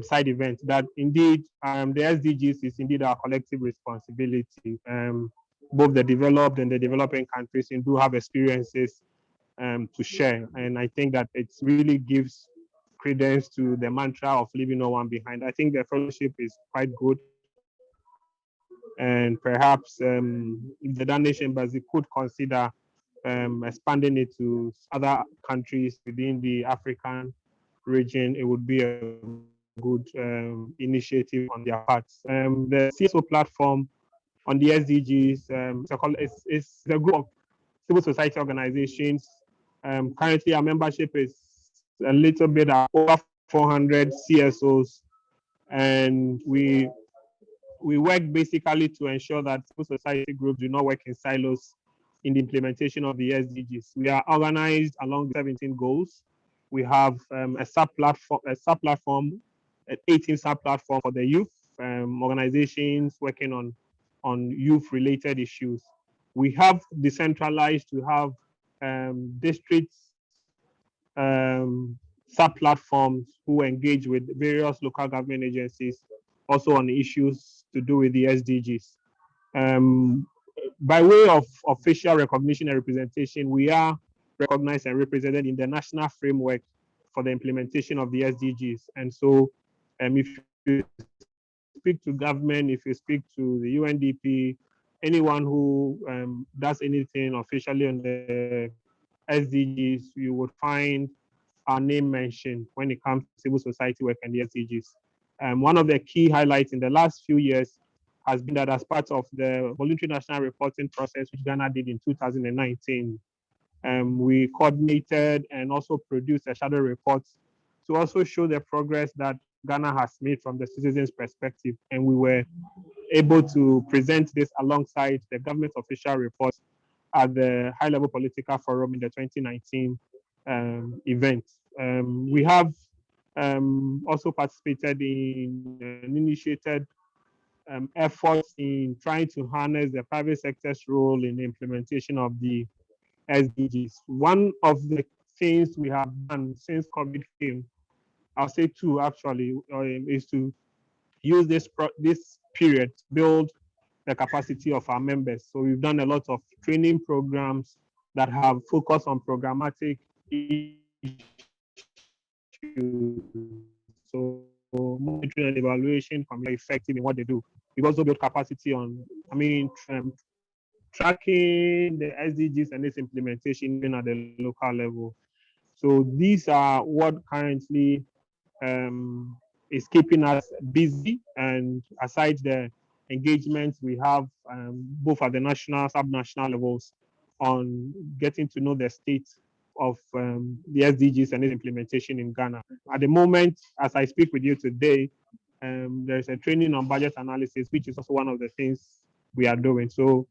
side event, that indeed the SDGs is indeed our collective responsibility. Both the developed and the developing countries do have experiences to share. And I think that it really gives credence to the mantra of leaving no one behind. I think the fellowship is quite good. And perhaps if the Danish Embassy could consider expanding it to other countries within the African region, it would be a good initiative on their parts. The CSO platform on the SDGs is a group of civil society organizations. Currently, our membership is a little bit over 400 CSOs, and we work basically to ensure that civil society groups do not work in silos in the implementation of the SDGs. We are organized along 17 goals. We have a sub-platform, an 18 sub-platform for the youth, organizations working on youth-related issues. We have decentralized to have districts, sub-platforms who engage with various local government agencies, also on issues to do with the SDGs. By way of official recognition and representation, we are recognized and represented in the national framework for the implementation of the SDGs. And so if you speak to government, if you speak to the UNDP, anyone who does anything officially on the SDGs, you would find our name mentioned when it comes to civil society work and the SDGs. One of the key highlights in the last few years has been that as part of the voluntary national reporting process, which Ghana did in 2019, we coordinated and also produced a shadow report to also show the progress that Ghana has made from the citizens' perspective. And we were able to present this alongside the government official reports at the high-level political forum in the 2019 event. We have also participated in and initiated efforts in trying to harness the private sector's role in the implementation of the SDGs. One of the things we have done since COVID came, I'll say two actually, is to use this period to build the capacity of our members. So we've done a lot of training programs that have focused on programmatic issues. So monitoring and evaluation can be effective in what they do. We've also built capacity on, tracking the SDGs and its implementation even at the local level. So these are what currently is keeping us busy. And aside the engagements we have both at the national, sub-national levels on getting to know the state of the SDGs and its implementation in Ghana. At the moment, as I speak with you today, there's a training on budget analysis, which is also one of the things we are doing. So,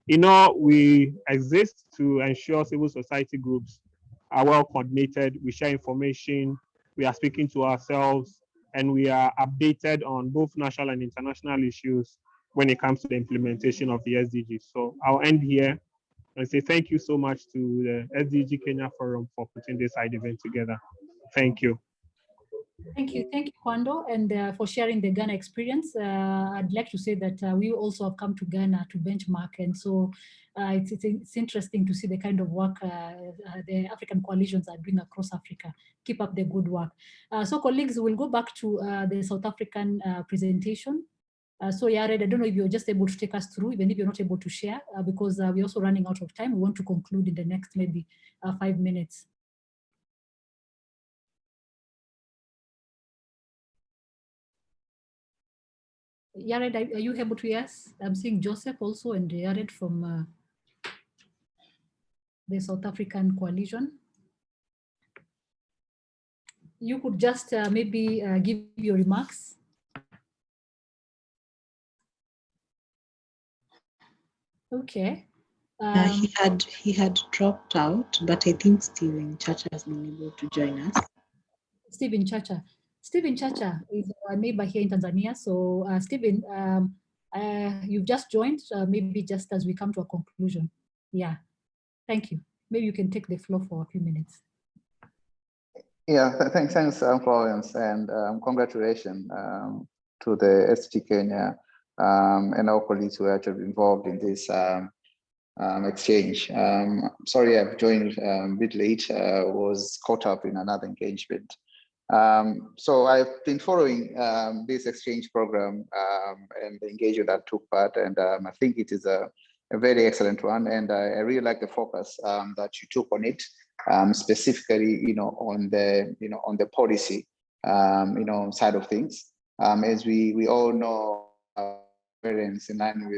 we exist to ensure civil society groups are well coordinated, we share information, we are speaking to ourselves, and we are updated on both national and international issues when it comes to the implementation of the SDGs. So I'll end here and say thank you so much to the SDG Kenya Forum for putting this side event together. Thank you. Thank you, Kwando, and for sharing the Ghana experience. I'd like to say that we also have come to Ghana to benchmark, and so it's interesting to see the kind of work the African coalitions are doing across Africa. Keep up the good work. So colleagues, we'll go back to the South African presentation. So Yared, I don't know if you're just able to take us through, even if you're not able to share, because we're also running out of time. We want to conclude in the next maybe 5 minutes. Yared, are you able to hear us? I'm seeing Joseph also and Yared from the South African coalition. You could just maybe give your remarks. Okay. He had dropped out, but I think Stephen Chacha has been able to join us. Stephen Chacha. Stephen Chacha is a neighbor here in Tanzania. So Stephen, you've just joined, maybe just as we come to a conclusion. Yeah, thank you. Maybe you can take the floor for a few minutes. Yeah, thanks, Florence, and congratulations to the SDG Kenya and our colleagues who are actually involved in this exchange. Sorry, I've joined a bit late, was caught up in another engagement. So I've been following this exchange program and the engagement that took part, and I think it is a very excellent one, and I really like the focus that you took on it, specifically, on the policy, side of things. As we all know, variance in line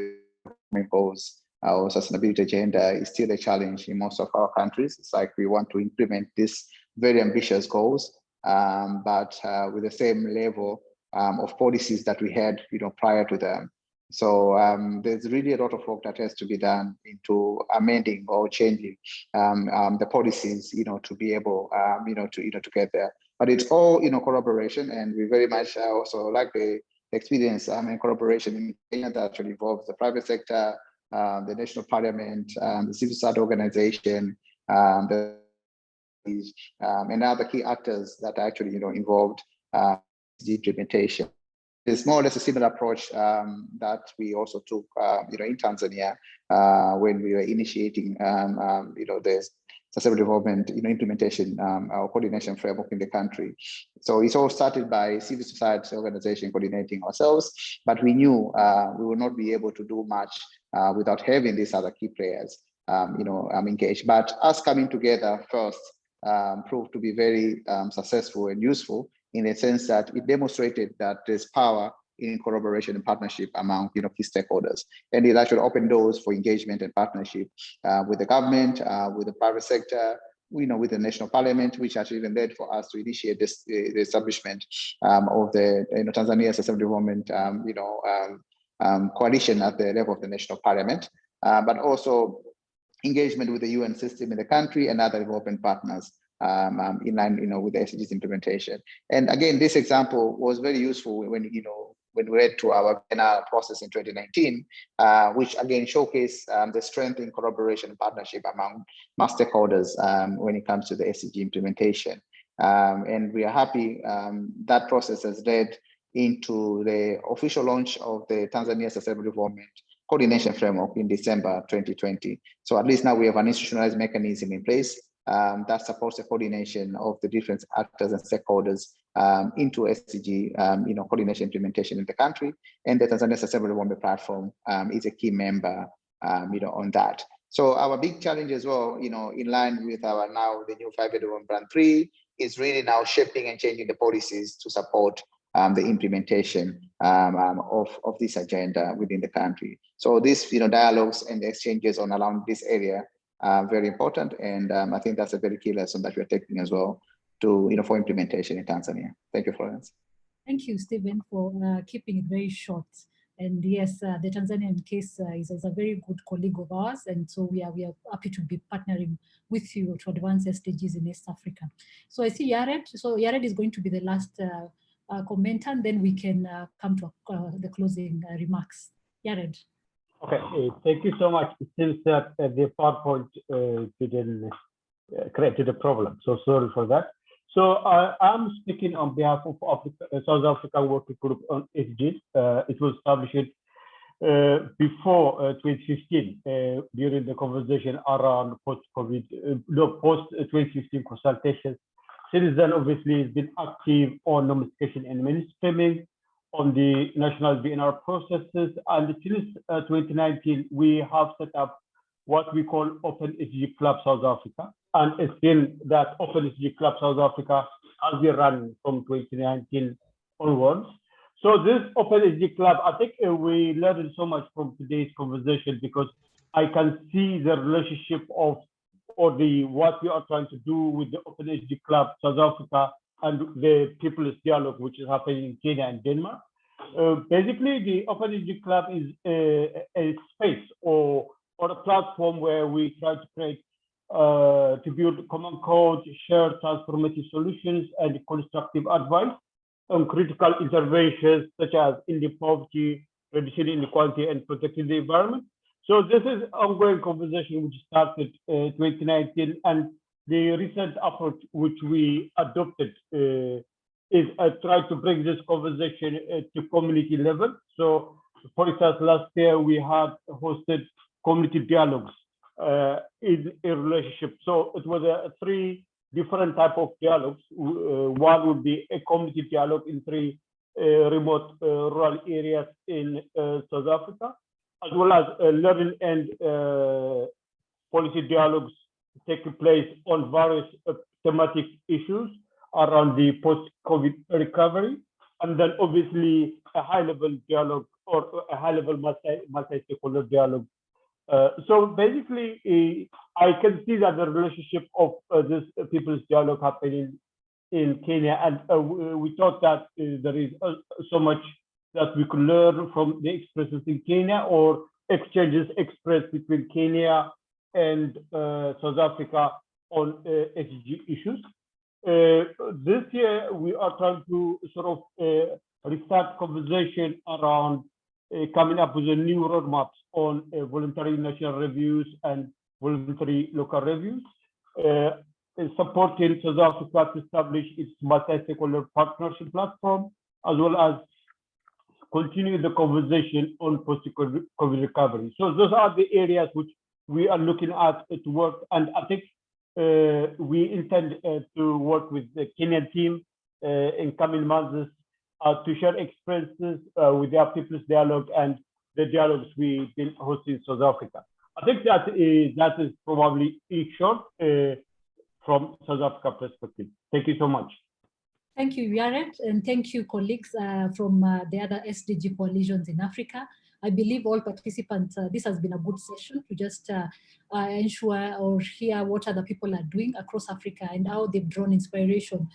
with goals, our sustainability agenda is still a challenge in most of our countries. It's like we want to implement these very ambitious goals, but with the same level of policies that we had, prior to them. So there's really a lot of work that has to be done into amending or changing the policies, to be able, to get there. But it's all, collaboration, and we very much also like the experience and collaboration in Kenya that actually involves the private sector, the national parliament, the civil society organization, and other key actors that are actually, involved in the implementation. It's more or less a similar approach that we also took, in Tanzania when we were initiating, the sustainable development, implementation or coordination framework in the country. So it's all started by civil society organization coordinating ourselves, but we knew we would not be able to do much without having these other key players, engaged. But us coming together first proved to be very successful and useful, in the sense that it demonstrated that there's power in collaboration and partnership among key stakeholders, and it actually opened doors for engagement and partnership with the government, with the private sector, with the national parliament, which actually even led for us to initiate this the establishment of the Tanzania Sustainable Development coalition at the level of the national parliament, but also engagement with the UN system in the country and other development partners. In line, with the SDGs implementation. And again, this example was very useful when we went to our Vienna process in 2019, which again showcased the strength in collaboration and partnership among stakeholders when it comes to the SDG implementation. And we are happy that process has led into the official launch of the Tanzania Sustainable Development Coordination Framework in December 2020. So at least now we have an institutionalized mechanism in place that supports the coordination of the different actors and stakeholders into SDG, coordination implementation in the country. And the Tanzania Sustainable Development Platform is a key member, on that. So our big challenge as well, in line with our now the new 5-year development plan 3, is really now shaping and changing the policies to support the implementation of this agenda within the country. So this, dialogues and the exchanges on around this area very important, and I think that's a very key lesson that we're taking as well to, for implementation in Tanzania. Thank you, Florence. Thank you, Stephen, for keeping it very short. And yes, the Tanzanian case is a very good colleague of ours, and so we are happy to be partnering with you to advance SDGs in East Africa. So I see Yared. So Yared is going to be the last commenter, and then we can come to the closing remarks. Yared. Okay, thank you so much. It seems that the PowerPoint didn't create the problem, so sorry for that. So I'm speaking on behalf of South Africa Working Group on SDGs. It was established before 2015 during the conversation around post-2015 consultations. Since then, obviously, it's been active on notification and mainstreaming, on the national BNR processes, and since 2019, we have set up what we call Open SDG Club South Africa, and it's been that Open SDG Club South Africa has been running from 2019 onwards. So this Open SDG Club, I think we learned so much from today's conversation, because I can see the relationship of what we are trying to do with the Open SDG Club South Africa and the People's Dialogue, which is happening in Kenya and Denmark. Basically, the Open SDG Club is a space or a platform where we try to create, to build common code, share transformative solutions, and constructive advice on critical interventions such as ending poverty, reducing inequality, and protecting the environment. So this is ongoing conversation which started 2019, and the recent approach which we adopted is try to bring this conversation to community level. So, for instance, last year we had hosted community dialogues in a relationship. So it was three different type of dialogues. One would be a community dialogue in three remote rural areas in South Africa, as well as learning and policy dialogues taking place on various thematic issues around the post-COVID recovery, and then obviously a high-level dialogue or a high-level multi-stakeholder dialogue. So basically, I can see that the relationship of this people's dialogue happening in Kenya, and we thought that there is so much that we could learn from the experiences in Kenya or exchanges expressed between Kenya and South Africa on SDG issues. This year, we are trying to sort of restart conversation around coming up with a new roadmaps on voluntary national reviews and voluntary local reviews, supporting South Africa to establish its multi-stakeholder partnership platform, as well as continue the conversation on post-COVID recovery. So those are the areas which we are looking at to work, and I think we intend to work with the Kenyan team in coming months to share experiences with their people's dialogue and the dialogues we've been hosting in South Africa. I think that is probably in short from South Africa perspective. Thank you so much. Thank you, Yared, and thank you, colleagues from the other SDG coalitions in Africa. I believe all participants, this has been a good session to just ensure or hear what other people are doing across Africa and how they've drawn inspiration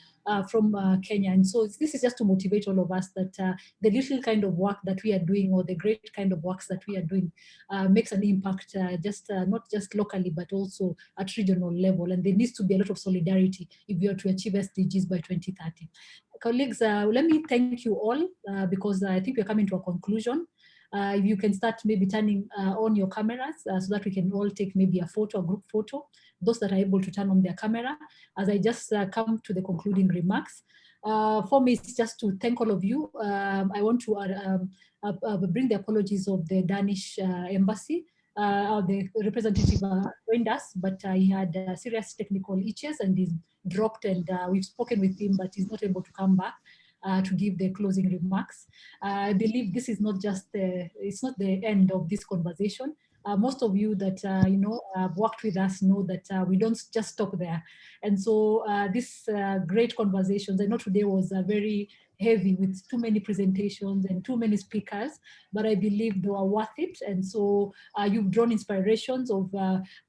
from Kenya. And so this is just to motivate all of us that the little kind of work that we are doing, or the great kind of works that we are doing, makes an impact not just locally, but also at regional level. And there needs to be a lot of solidarity if we are to achieve SDGs by 2030. Colleagues, let me thank you all because I think we're coming to a conclusion. If you can start maybe turning on your cameras so that we can all take maybe a photo, a group photo, those that are able to turn on their camera, as I just come to the concluding remarks. For me, it's just to thank all of you. I want to bring the apologies of the Danish Embassy. The representative joined us, but he had serious technical issues and he's dropped, and we've spoken with him, but he's not able to come back to give the closing remarks. I believe this is not just it's not the end of this conversation. Most of you that have worked with us know that we don't just stop there. And so this great conversations, I know today was very heavy with too many presentations and too many speakers, but I believe they were worth it. And so you've drawn inspirations of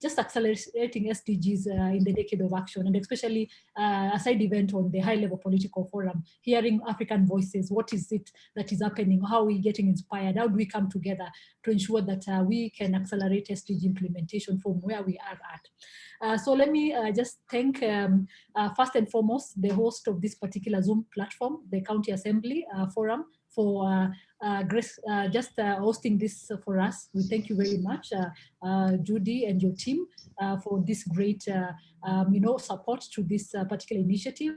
just accelerating SDGs in the decade of action, and especially a side event on the high-level political forum, hearing African voices. What is it that is happening? How are we getting inspired? How do we come together to ensure that we can accelerate SDG implementation from where we are at? So let me just thank first and foremost the host of this particular Zoom platform, the County Assembly Forum, for just hosting this for us. We thank you very much, Judy and your team, for this great support to this particular initiative.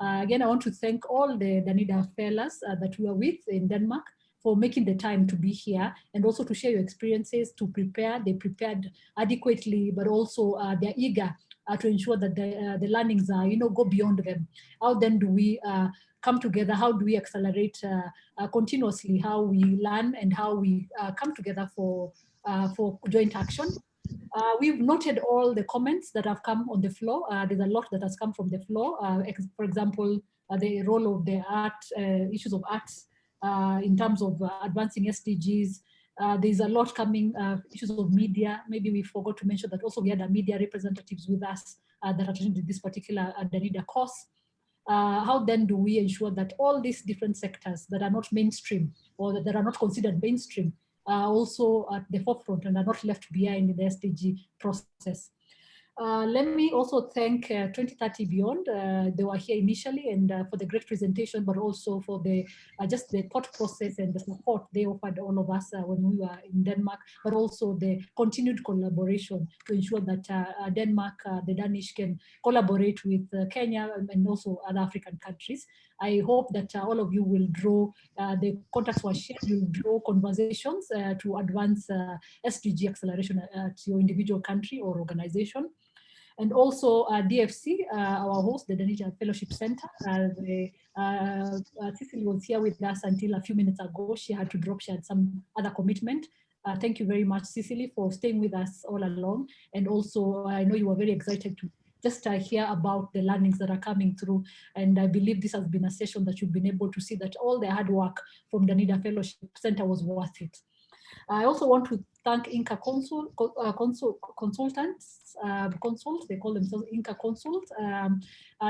Again, I want to thank all the Danida fellows that we are with in Denmark for making the time to be here and also to share your experiences, to prepare. They prepared adequately, but also they're eager to ensure that the learnings are, go beyond them. How then do we come together? How do we accelerate continuously how we learn and how we come together for joint action? We've noted all the comments that have come on the floor. There's a lot that has come from the floor. For example, the role of the art, issues of arts in terms of advancing SDGs. There's a lot coming, issues of media. Maybe we forgot to mention that also we had media representatives with us that attended this particular Danida course. How then do we ensure that all these different sectors that are not mainstream or that are not considered mainstream are also at the forefront and are not left behind in the SDG process? Let me also thank 2030 Beyond. They were here initially and for the great presentation, but also for the just the thought process and the support they offered all of us when we were in Denmark, but also the continued collaboration to ensure that Denmark, the Danish can collaborate with Kenya and also other African countries. I hope that all of you will draw, the contacts were shared, you'll draw conversations to advance SDG acceleration at your individual country or organization. And also DFC, our host, the Danida Fellowship Centre. Cecily was here with us until a few minutes ago. She had to drop, she had some other commitment. Thank you very much, Cecily, for staying with us all along. And also, I know you were very excited to just hear about the learnings that are coming through. And I believe this has been a session that you've been able to see that all the hard work from the Danida Fellowship Centre was worth it. I also want to thank Inca consultants, they call themselves Inca Consult.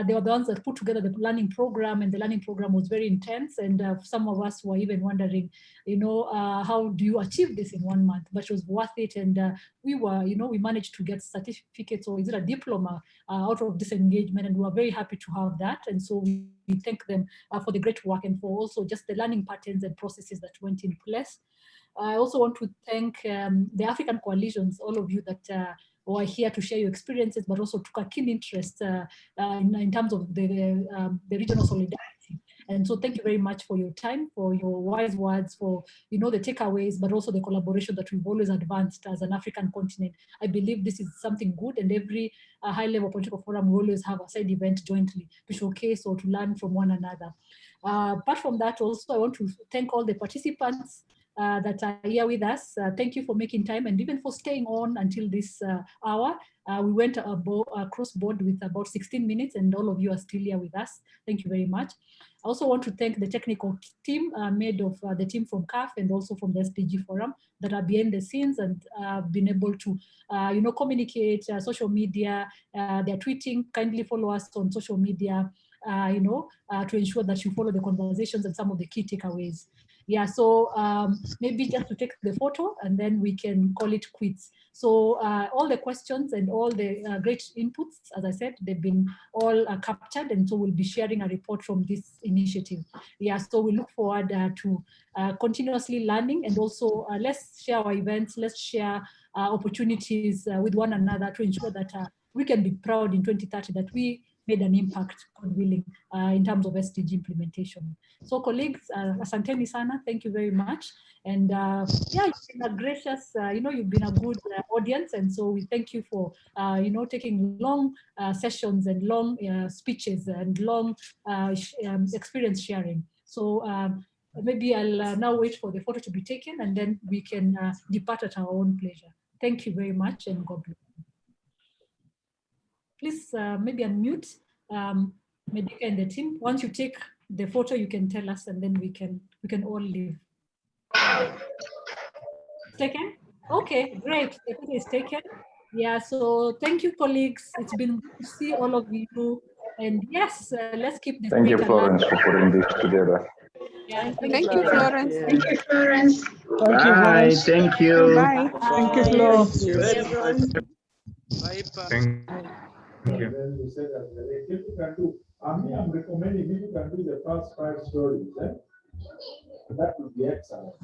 They were the ones that put together the learning program, and the learning program was very intense. And some of us were even wondering, you know, how do you achieve this in 1 month? But it was worth it. And we were, you know, we managed to get certificates, or is it a diploma out of this engagement? And we were very happy to have that. And so we thank them for the great work and for also just the learning patterns and processes that went in place. I also want to thank the African coalitions, all of you that were here to share your experiences, but also took a keen interest in terms of the regional solidarity. And so thank you very much for your time, for your wise words, for, you know, the takeaways, but also the collaboration that we've always advanced as an African continent. I believe this is something good, and every high-level political forum will always have a side event jointly to showcase or to learn from one another. Apart from that, also, I want to thank all the participants that are here with us. Thank you for making time and even for staying on until this hour. We went across board with about 16 minutes, and all of you are still here with us. Thank you very much. I also want to thank the technical team made of the team from CAF and also from the SDG Forum that are behind the scenes and been able to, you know, communicate social media. They're tweeting. Kindly follow us on social media, you know, to ensure that you follow the conversations and some of the key takeaways. Yeah, so maybe just to take the photo and then we can call it quits. So all the questions and all the great inputs, as I said, they've been all captured, and so we'll be sharing a report from this initiative. Yeah, so we look forward to continuously learning, and also let's share our events, let's share opportunities with one another to ensure that we can be proud in 2030 that we made an impact, God willing, in terms of SDG implementation. So colleagues, asanteni sana, thank you very much. And yeah, you've been a gracious, you know, you've been a good audience. And so we thank you for, you know, taking long sessions and long speeches and long experience sharing. So maybe I'll now wait for the photo to be taken, and then we can depart at our own pleasure. Thank you very much, and God bless. Please maybe unmute Medica and the team. Once you take the photo, you can tell us, and then we can all leave. Taken? Okay, great. The photo is taken. Yeah, so thank you, colleagues. It's been good to see all of you. And yes, let's keep this. Thank you, Florence, for putting this together. Yeah, Thank you, Florence. Thank you, Florence. Bye. Thank you. Bye. Thank you, Flo. Thank you. Then you said that if you can do, I'm recommending if you can do the first 5 stories, that would be excellent.